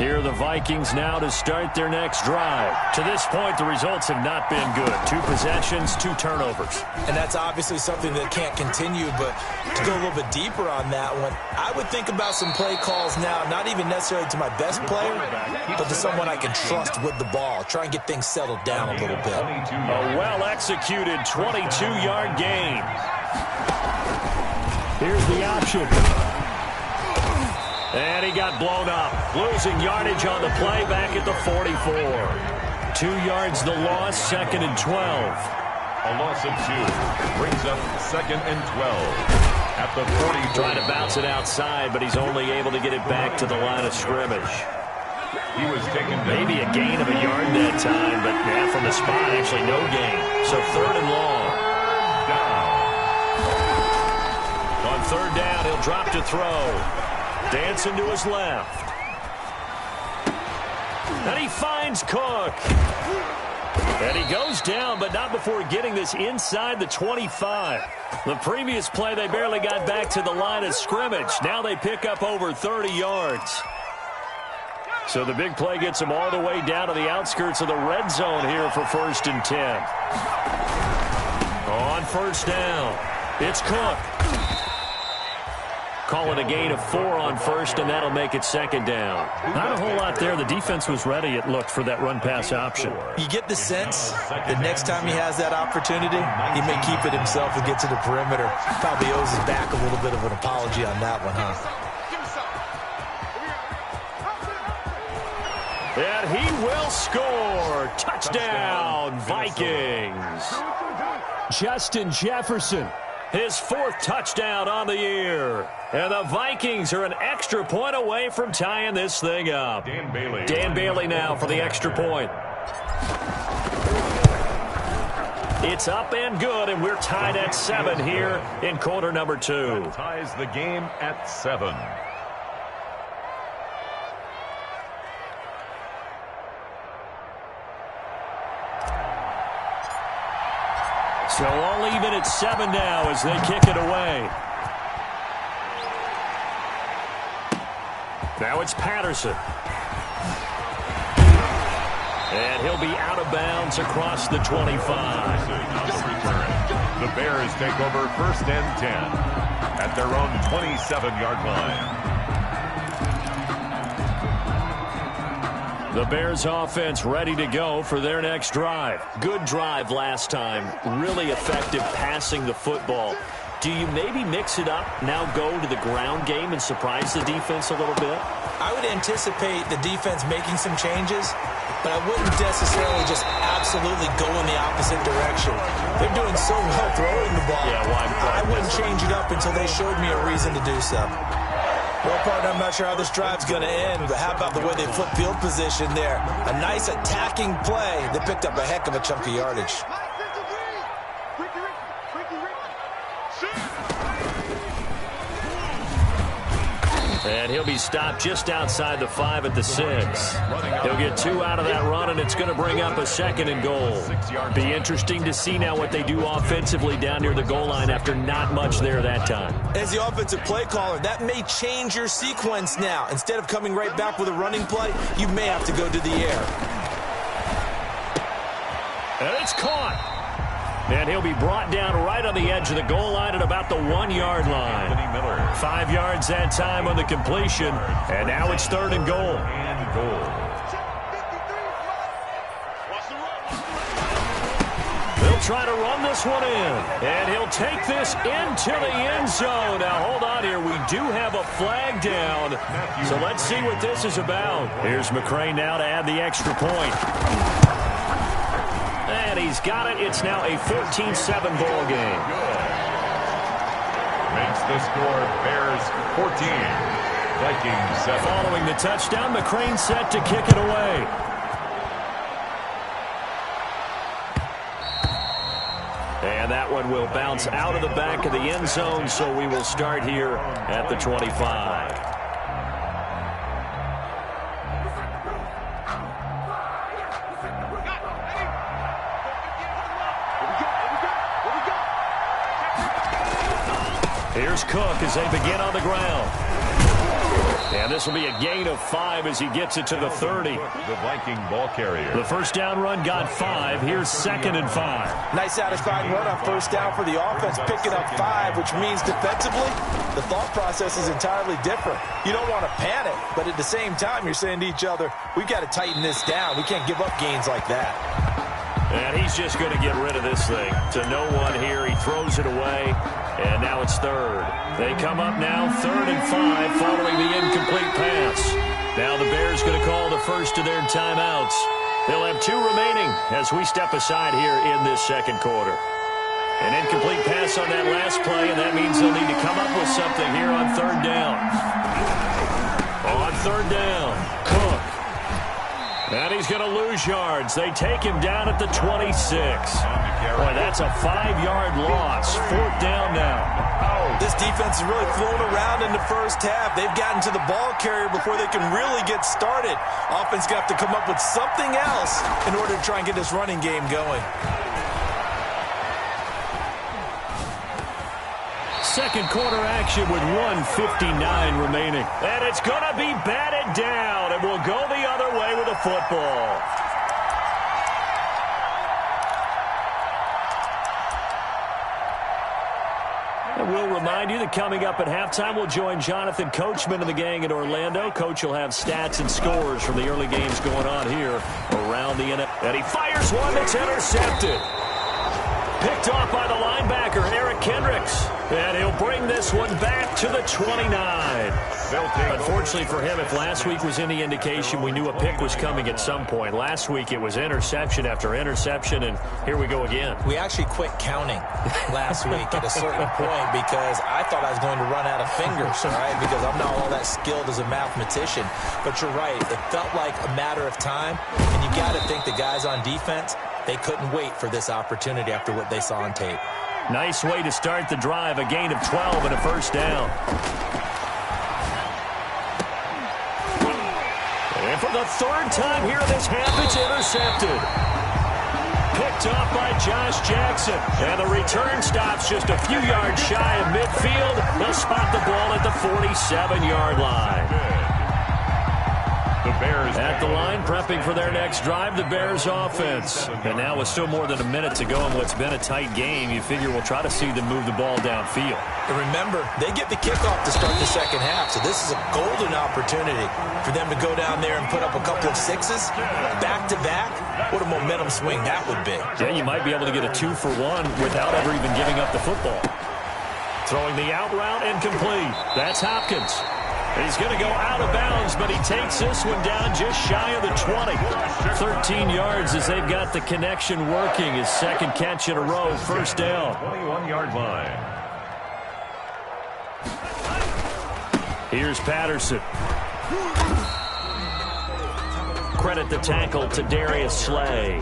Here are the Vikings now to start their next drive. To this point, the results have not been good. 2 possessions, 2 turnovers. And that's obviously something that can't continue, but to go a little bit deeper on that one, I would think about some play calls now, not even necessarily to my best player, but to someone I can trust with the ball. Try and get things settled down a little bit. A well-executed 22-yard gain. Here's the option. And he got blown up. Losing yardage on the play back at the 44. 2 yards the loss, 2nd and 12. A loss of 2 brings up 2nd and 12 at the 40. Trying to bounce it outside, but he's only able to get it back to the line of scrimmage. He was taken down. Maybe a gain of a yard that time, but from the spot, actually no gain. So 3rd and long. On 3rd down, he'll drop to throw. Dancing to his left. And he finds Cook. And he goes down, but not before getting this inside the 25. The previous play, they barely got back to the line of scrimmage. Now they pick up over 30 yards. So the big play gets them all the way down to the outskirts of the red zone here for 1st and 10. On 1st down, it's Cook. Call it a gain of 4 on 1st, and that'll make it 2nd down. Not a whole lot there. The defense was ready, it looked, for that run-pass option. You get the sense that next time he has that opportunity, he may keep it himself and get to the perimeter. Probably owes his back a little bit of an apology on that one, huh? And he will score. Touchdown, Vikings. Justin Jefferson, his 4th touchdown on the year. And the Vikings are an extra point away from tying this thing up. Dan Bailey now for the extra point. It's up and good, and we're tied at 7 here in quarter number 2. That ties the game at 7. So all even at 7 now as they kick it away. Now it's Patterson. And he'll be out of bounds across the 25. The Bears take over 1st and 10 at their own 27-yard line. The Bears offense ready to go for their next drive. Good drive last time. Really effective passing the football. Do you maybe mix it up, now go to the ground game and surprise the defense a little bit? I would anticipate the defense making some changes, but I wouldn't necessarily just absolutely go in the opposite direction. They're doing so well throwing the ball. Yeah, I wouldn't change it up until they showed me a reason to do so. Well, partner, I'm not sure how this drive's going to end, but how about the way they flip field position there? A nice attacking play that picked up a heck of a chunk of yardage. And he'll be stopped just outside the 5 at the 6. He'll get 2 out of that run, and it's going to bring up a 2nd and goal. Be interesting to see now what they do offensively down near the goal line after not much there that time. As the offensive play caller, that may change your sequence now. Instead of coming right back with a running play, you may have to go to the air. And it's caught. And he'll be brought down right on the edge of the goal line at about the 1-yard line. 5 yards that time on the completion. And now it's 3rd and goal. They'll try to run this one in. And he'll take this into the end zone. Now, hold on here. We do have a flag down. So let's see what this is about. Here's McCray now to add the extra point. And he's got it. It's now a 14-7 ball game. Makes the score Bears 14, Vikings 7. Following the touchdown, McCray set to kick it away. And that one will bounce out of the back of the end zone, so we will start here at the 25. Here's Cook as they begin on the ground. And this will be a gain of 5 as he gets it to the 30. The Viking ball carrier. The first down run got 5. Here's 2nd and 5. Nice satisfying run on first down for the offense, picking up 5, which means defensively, the thought process is entirely different. You don't want to panic, but at the same time, you're saying to each other, we've got to tighten this down. We can't give up gains like that. And he's just going to get rid of this thing. To no one here. He throws it away. And now it's 3rd. They come up now 3rd and 5 following the incomplete pass. Now the Bears going to call the first of their timeouts. They'll have 2 remaining as we step aside here in this second quarter. An incomplete pass on that last play, and that means they'll need to come up with something here on third down. On third down, Cook. And he's going to lose yards. They take him down at the 26. Boy, that's a 5-yard loss. Fourth down now. This defense is really flown around in the first half. They've gotten to the ball carrier before they can really get started. Offense going to have to come up with something else in order to try and get this running game going. Second quarter action with 1:59 remaining. And it's going to be batted down, and we'll go the other way with the football. And we'll remind you that coming up at halftime, we'll join Jonathan Coachman and the gang in Orlando. Coach will have stats and scores from the early games going on here around the NFL. And he fires one that's intercepted. Picked off by the linebacker, Eric Kendricks. And he'll bring this one back to the 29. Unfortunately for him, if last week was any indication, we knew a pick was coming at some point. Last week it was interception after interception, and here we go again. We actually quit counting last week at a certain point because I thought I was going to run out of fingers, all right, because I'm not all that skilled as a mathematician. But you're right, it felt like a matter of time, and you got to think the guys on defense, they couldn't wait for this opportunity after what they saw on tape. Nice way to start the drive, a gain of 12 and a first down. And for the third time here in this half, it's intercepted. Picked off by Josh Jackson. And the return stops just a few yards shy of midfield. They'll spot the ball at the 47-yard line. The Bears at the line, prepping for their next drive, the Bears offense. And now with still more than a minute to go in what's been a tight game, you figure we'll try to see them move the ball downfield. And remember, they get the kickoff to start the second half, so this is a golden opportunity for them to go down there and put up a couple of sixes back-to-back. What a momentum swing that would be. Yeah, you might be able to get a 2-for-1 without ever even giving up the football. Throwing the out route incomplete. That's Hopkins. He's going to go out of bounds, but he takes this one down just shy of the 20. 13 yards as they've got the connection working. His second catch in a row, first down. 21-yard line. Here's Patterson. Credit the tackle to Darius Slay.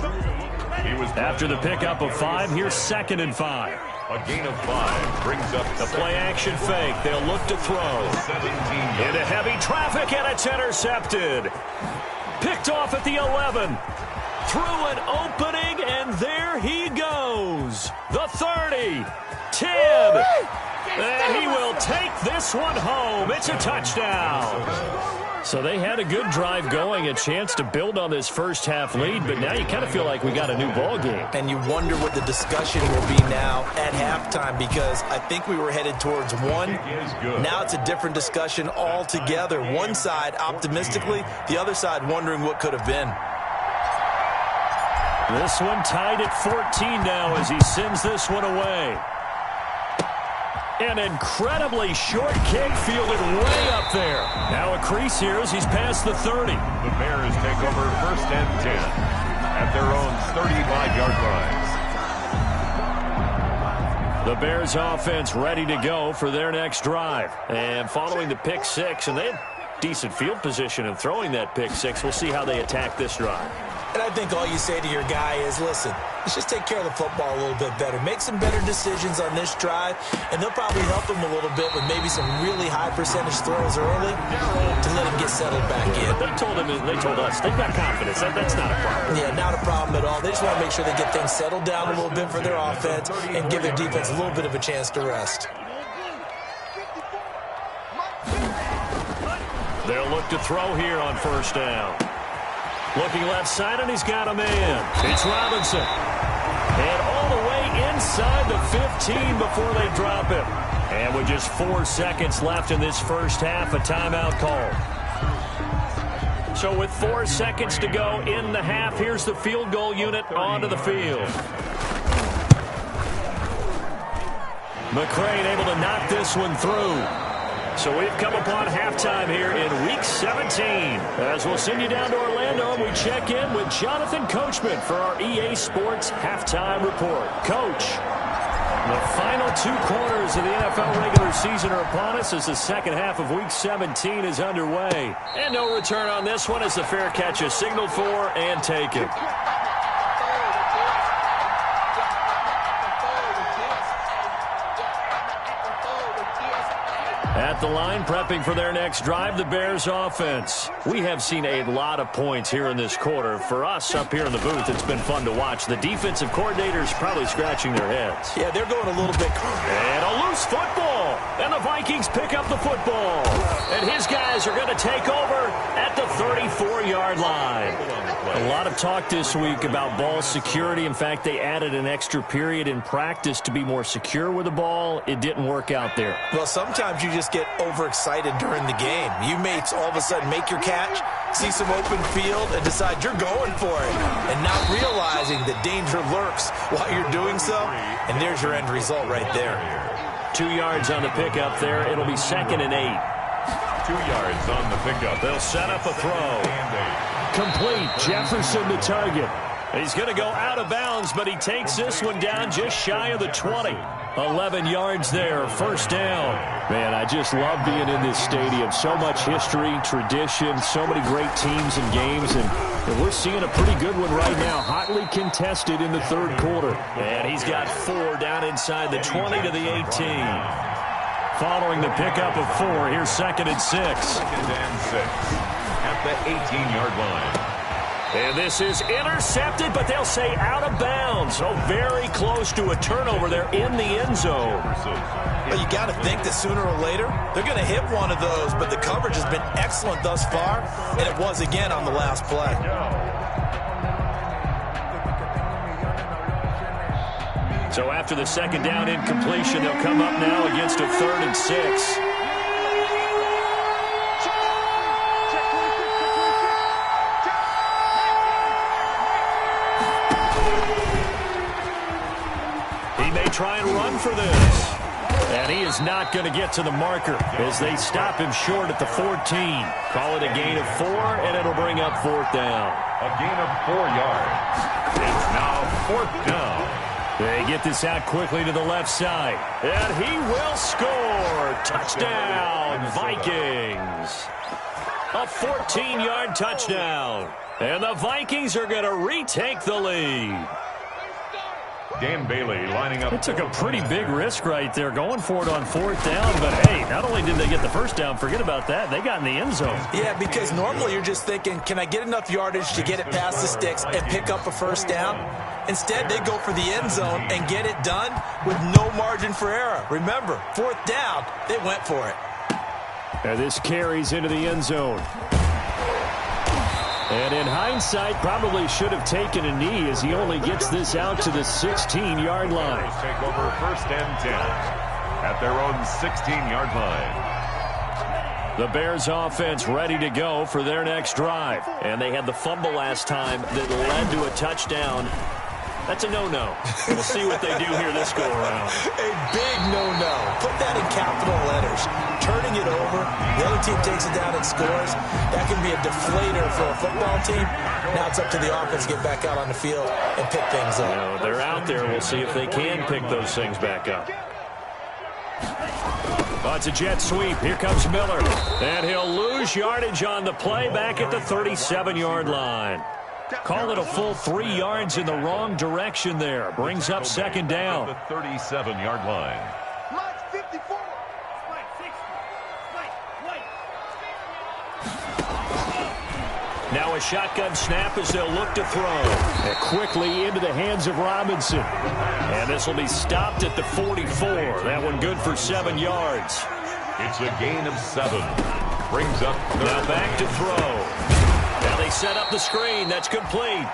After the pickup of 5, here's 2nd and 5. A gain of 5 brings up the play-action fake. They'll look to throw. Into heavy traffic, and it's intercepted. Picked off at the 11. Through an opening, and there he goes. The 30. 10. And he will take this one home. It's a touchdown. So they had a good drive going, a chance to build on this first half lead, but now you kind of feel like we got a new ball game. And you wonder what the discussion will be now at halftime, because I think we were headed towards one. Now it's a different discussion altogether. One side optimistically, the other side wondering what could have been. This one tied at 14 now as he sends this one away. An incredibly short kick fielded way up there. Now a crease here as he's past the 30. The Bears take over 1st and 10 at their own 35-yard line. The Bears offense ready to go for their next drive. And following the pick 6, and they had decent field position in throwing that pick 6. We'll see how they attack this drive. And I think all you say to your guy is, listen, let's just take care of the football a little bit better. Make some better decisions on this drive, and they'll probably help him a little bit with maybe some really high percentage throws early to let him get settled back in. They told us they've got confidence. That's not a problem. Yeah, not a problem at all. They just want to make sure they get things settled down a little bit for their offense and give their defense a little bit of a chance to rest. They'll look to throw here on first down. Looking left side, and he's got a man. It's Robinson. And all the way inside the 15 before they drop him. And with just 4 seconds left in this first half, a timeout call. So with 4 seconds to go in the half, here's the field goal unit onto the field. McCrane able to knock this one through. So we've come upon halftime here in Week 17. As we'll send you down to Orlando, we check in with Jonathan Coachman for our EA Sports Halftime Report. Coach, the final 2 quarters of the NFL regular season are upon us as the second half of Week 17 is underway. And no return on this one as the fair catch is signaled for and taken. At the line, prepping for their next drive, the Bears offense. We have seen a lot of points here in this quarter. For us up here in the booth, it's been fun to watch. The defensive coordinators probably scratching their heads. Yeah, they're going a little bit. And a loose football. And the Vikings pick up the football. And his guys are going to take over at the 34-yard line. A lot of talk this week about ball security. In fact, they added an extra period in practice to be more secure with the ball. It didn't work out there. Well, sometimes you just get overexcited during the game. You may all of a sudden make your catch, see some open field, and decide you're going for it, and not realizing that danger lurks while you're doing so, and there's your end result right there. 2 yards on the pickup there. It'll be 2nd and 8. 2 yards on the pickup. They'll set up a throw. Complete. Jefferson the target. He's going to go out of bounds, but he takes this one down just shy of the 20. 11 yards there, first down. Man, I just love being in this stadium. So much history, tradition, so many great teams and games, and we're seeing a pretty good one right now. Hotly contested in the third quarter. And he's got 4 down inside the 20 to the 18. Following the pickup of 4, here's 2nd and 6. 2nd and 6 at the 18-yard line. And this is intercepted, but they'll say out of bounds. So very close to a turnover there in the end zone. Well, you got to think that sooner or later they're going to hit one of those, but the coverage has been excellent thus far, and it was again on the last play. So after the 2nd down incompletion, they'll come up now against a 3rd and 6. He may try and run for this. And he is not going to get to the marker as they stop him short at the 14. Call it a gain of 4, and it'll bring up 4th down. A gain of 4 yards. It's now 4th down. They get this out quickly to the left side. And he will score. Touchdown, Vikings. A 14-yard touchdown. And the Vikings are going to retake the lead. Dan Bailey lining up. It took a pretty big risk right there going for it on 4th down. But, hey, not only did they get the first down, forget about that, they got in the end zone. Yeah, because normally you're just thinking, can I get enough yardage to get it past the sticks and pick up a first down? Instead, they go for the end zone and get it done with no margin for error. Remember, 4th down, they went for it. And this carries into the end zone. And in hindsight, probably should have taken a knee as he only gets this out to the 16-yard line. Take over 1st and 10 at their own 16-yard line. The Bears offense ready to go for their next drive. And they had the fumble last time that led to a touchdown. That's a no-no. We'll see what they do here this go-around. A big no-no. Put that in capital letters. Turning it over, the other team takes it down and scores. That can be a deflator for a football team. Now it's up to the offense to get back out on the field and pick things up. No, they're out there. We'll see if they can pick those things back up. Oh, it's a jet sweep. Here comes Miller. And he'll lose yardage on the play back at the 37-yard line. Call it a full 3 yards in the wrong direction there. Brings up 2nd down. The 37-yard line. Now a shotgun snap as they'll look to throw. And quickly into the hands of Robinson. And this will be stopped at the 44. That one good for 7 yards. It's a gain of 7. Brings up 3rd. Now back to throw. Now they set up the screen. That's complete.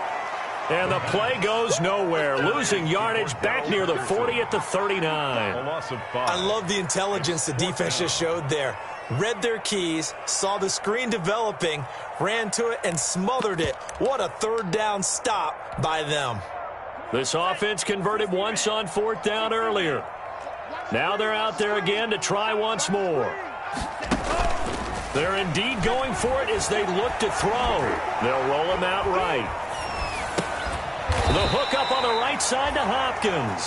And the play goes nowhere. Losing yardage back near the 40 at the 39. A loss of 5. I love the intelligence the defense just showed there. Read their keys, saw the screen developing, ran to it, and smothered it. What a 3rd down stop by them. This offense converted once on 4th down earlier. Now they're out there again to try once more. They're indeed going for it as they look to throw. They'll roll him out right. The hook up on the right side to Hopkins.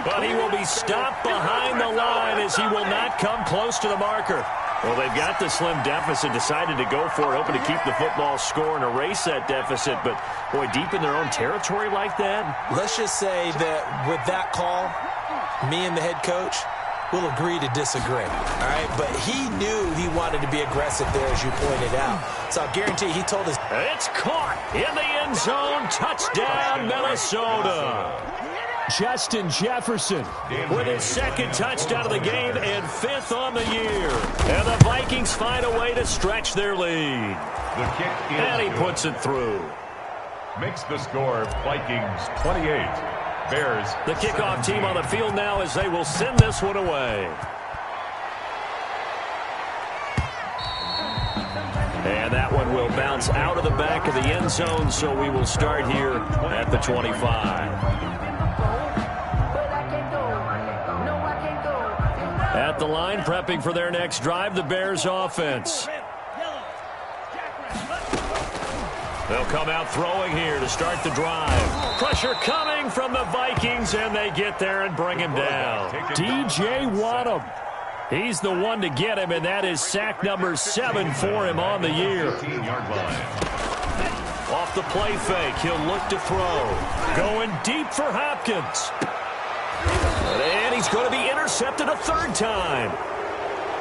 But he will be stopped behind the line as he will not come close to the marker. Well, they've got the slim deficit, decided to go for it, hoping to keep the football score and erase that deficit. But, boy, deep in their own territory like that? Let's just say that with that call, me and the head coach will agree to disagree. All right, but he knew he wanted to be aggressive there, as you pointed out. So I guarantee he told us. It's caught in the end zone. Touchdown, Minnesota. Justin Jefferson with his second touchdown of the game and 5th on the year. And the Vikings find a way to stretch their lead. The kick is and he puts it through. Makes the score Vikings 28. Bears. The kickoff team on the field now as they will send this one away. And that one will bounce out of the back of the end zone, so we will start here at the 25. At the line, prepping for their next drive, the Bears offense. They'll come out throwing here to start the drive. Pressure coming from the Vikings, and they get there and bring him down. DJ Waddle. He's the one to get him, and that is sack number 7 for him on the year. Off the play fake, he'll look to throw. Going deep for Hopkins. And he's going to be intercepted a 3rd time.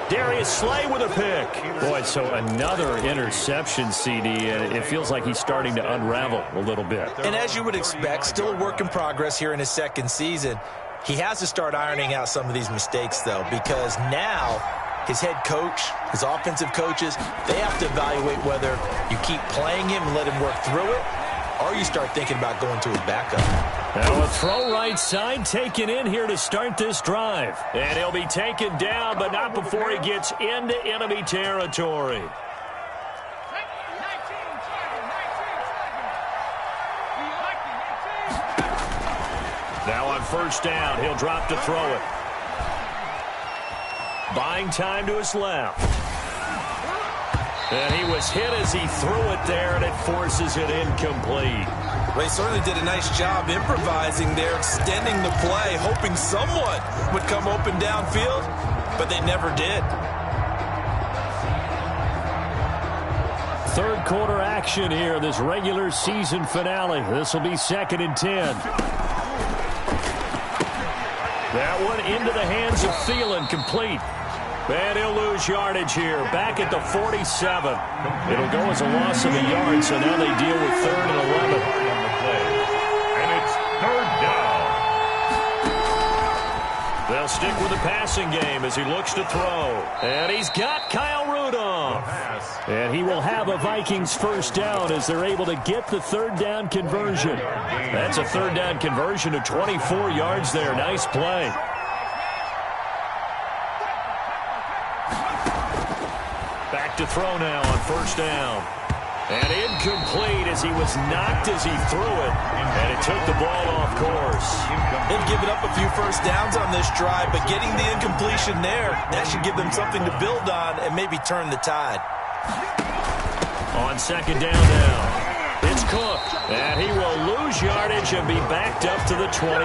Darius Slay with a pick. Boy, so another interception, CD, and it feels like he's starting to unravel a little bit. And as you would expect, still a work in progress here in his 2nd season. He has to start ironing out some of these mistakes, though, because now his head coach, his offensive coaches, they have to evaluate whether you keep playing him and let him work through it, or you start thinking about going to his backup. Now a throw right side taken in here to start this drive. And he'll be taken down, but not before he gets into enemy territory. Now on 1st down, he'll drop to throw it. Buying time to his left. And he was hit as he threw it there, and it forces it incomplete. Well, he certainly did a nice job improvising there, extending the play, hoping someone would come open downfield, but they never did. 3rd quarter action here, this regular season finale. This will be 2nd and 10. That one into the hands of Thielen, complete. And he'll lose yardage here, back at the 47. It'll go as a loss of a yard, so now they deal with 3rd and 11. And it's 3rd down. They'll stick with the passing game as he looks to throw. And he's got Kyle Rudolph. And he will have a Vikings 1st down as they're able to get the 3rd down conversion. That's a 3rd down conversion of 24 yards there. Nice play. Back to throw now on 1st down. And incomplete as he was knocked as he threw it. And it took the ball off course. They've given up a few 1st downs on this drive, but getting the incompletion there, that should give them something to build on and maybe turn the tide. On 2nd down now. It's Cook. And he will lose yardage and be backed up to the 24.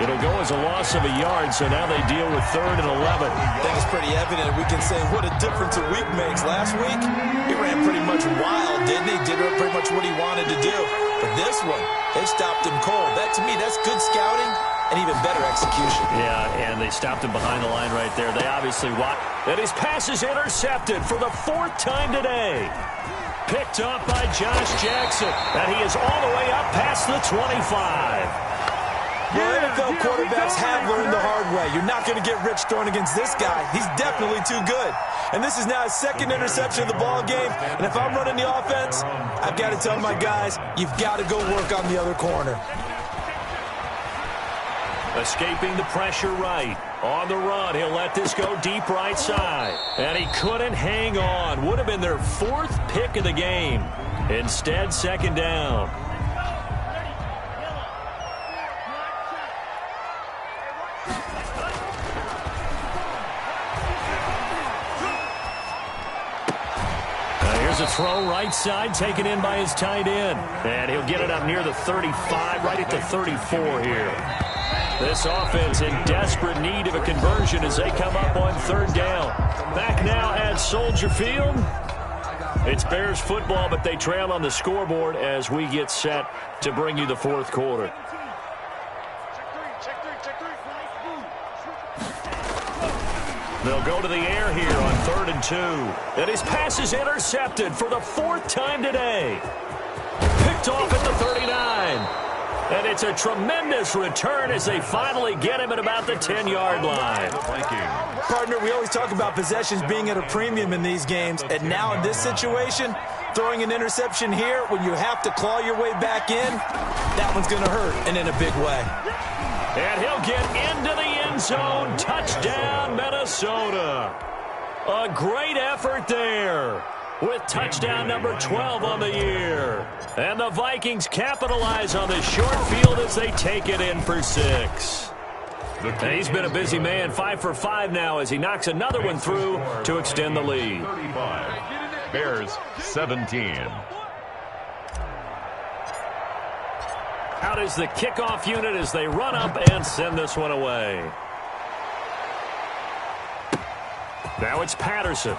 It'll go as a loss of a yard, so now they deal with 3rd and 11. I think it's pretty evident. We can say what a difference a week makes. Last week, he ran pretty much wild, didn't he? Did pretty much what he wanted to do. But this one, they stopped him cold. That, to me, that's good scouting and even better execution. Yeah, and they stopped him behind the line right there. They obviously watched. And his pass is intercepted for the 4th time today. Picked up by Josh Jackson. And he is all the way up past the 25. Well, NFL quarterbacks have learned the hard way. You're not going to get rich throwing against this guy. He's definitely too good. And this is now his 2nd interception of the ball game. And if I'm running the offense, I've got to tell my guys, you've got to go work on the other corner. Escaping the pressure right. On the run, he'll let this go deep right side. And he couldn't hang on. Would have been their 4th pick of the game. Instead, 2nd down. Here's a throw right side taken in by his tight end. And he'll get it up near the 35, right at the 34 here. This offense in desperate need of a conversion as they come up on third down. Back now at Soldier Field. It's Bears football, but they trail on the scoreboard as we get set to bring you the fourth quarter. They'll go to the air here on 3rd and 2. And his pass is intercepted for the 4th time today. Picked off at the 39. And it's a tremendous return as they finally get him at about the 10-yard line. Partner, we always talk about possessions being at a premium in these games. And now in this situation, throwing an interception here when you have to claw your way back in, that one's going to hurt, and in a big way. And he'll get into the end zone. Touchdown, Minnesota. A great effort there with touchdown number 12 on the year. And the Vikings capitalize on this short field as they take it in for 6. And he's been a busy man, 5 for 5 now as he knocks another one through to extend the lead. Bears 17. Out is the kickoff unit as they run up and send this one away. Now it's Patterson.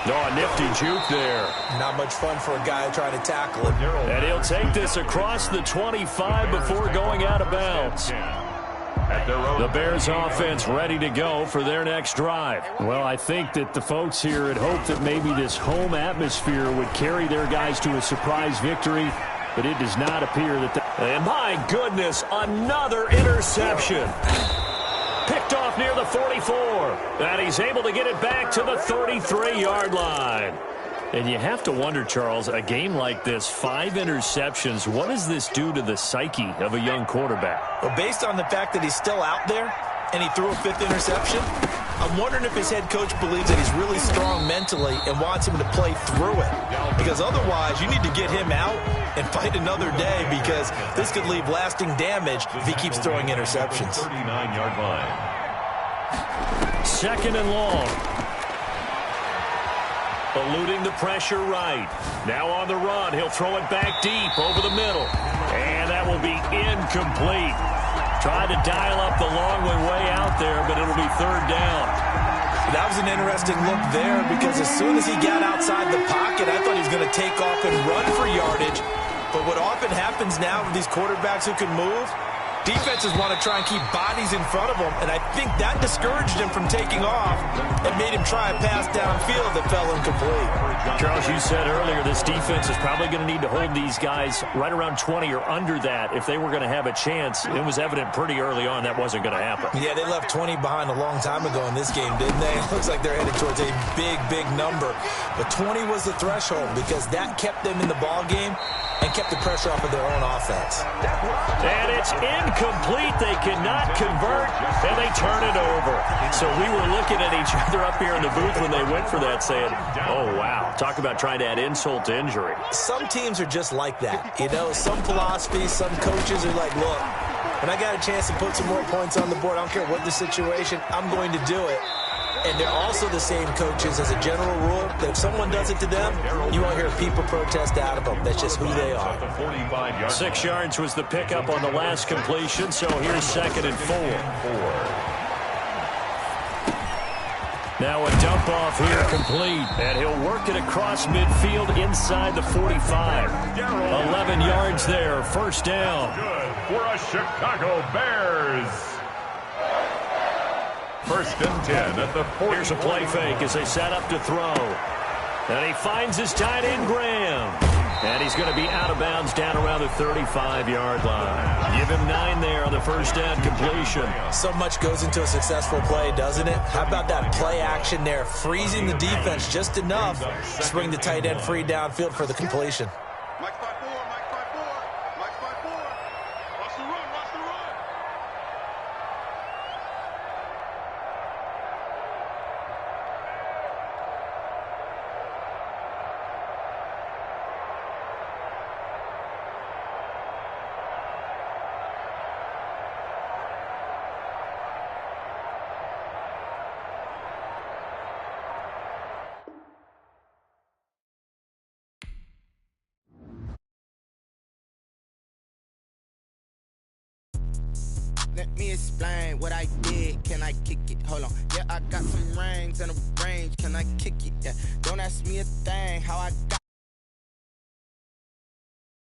Oh, a nifty juke there. Not much fun for a guy trying to tackle him. And he'll take this across the 25 before going out of bounds. The Bears offense ready to go for their next drive. Well, I think that the folks here had hoped that maybe this home atmosphere would carry their guys to a surprise victory, but it does not appear that. And my goodness, another interception. Picked off near the 44. And he's able to get it back to the 33-yard line. And you have to wonder, Charles, a game like this, 5 interceptions, what does this do to the psyche of a young quarterback? Well, based on the fact that he's still out there and he threw a 5th interception, I'm wondering if his head coach believes that he's really strong mentally and wants him to play through it. Because otherwise, you need to get him out and fight another day because this could leave lasting damage if he keeps throwing interceptions. 39-yard line. 2nd and long. Eluding the pressure right. Now on the run, he'll throw it back deep over the middle. And that will be incomplete. Tried to dial up the long way out there, but it'll be 3rd down. That was an interesting look there because as soon as he got outside the pocket, I thought he was going to take off and run for yardage. But what often happens now with these quarterbacks who can move, defenses want to try and keep bodies in front of them, and I think that discouraged him from taking off and made him try a pass downfield that fell incomplete. Charles, you said earlier this defense is probably going to need to hold these guys right around 20 or under that if they were going to have a chance. It was evident pretty early on that wasn't going to happen. Yeah, they left 20 behind a long time ago in this game, didn't they? It looks like they're headed towards a big, big number. But 20 was the threshold because that kept them in the ball game and kept the pressure off of their own offense. And it's incomplete. They cannot convert, and they turn it over. So we were looking at each other up here in the booth when they went for that saying, oh, wow. Talk about trying to add insult to injury. Some teams are just like that. You know, some philosophies, some coaches are like, look, when I got a chance to put some more points on the board, I don't care what the situation, I'm going to do it. And they're also the same coaches as a general rule that if someone does it to them, you won't hear people protest out of them. That's just who they are. 6 yards was the pickup on the last completion, so here's 2nd and 4. Now a dump off here complete, and he'll work it across midfield inside the 45. 11 yards there, 1st down. Good for a Chicago Bears. 1st and 10 at the 40. Here's a play fake as they set up to throw. And he finds his tight end, Graham. And he's going to be out of bounds down around the 35-yard line. Give him 9 there on the 1st down completion. So much goes into a successful play, doesn't it? How about that play action there, freezing the defense just enough to bring the tight end free downfield for the completion. Let me explain what I did. Can I kick it? Hold on. Yeah, I got some rings and a range. Can I kick it? Yeah. Don't ask me a thing. How I got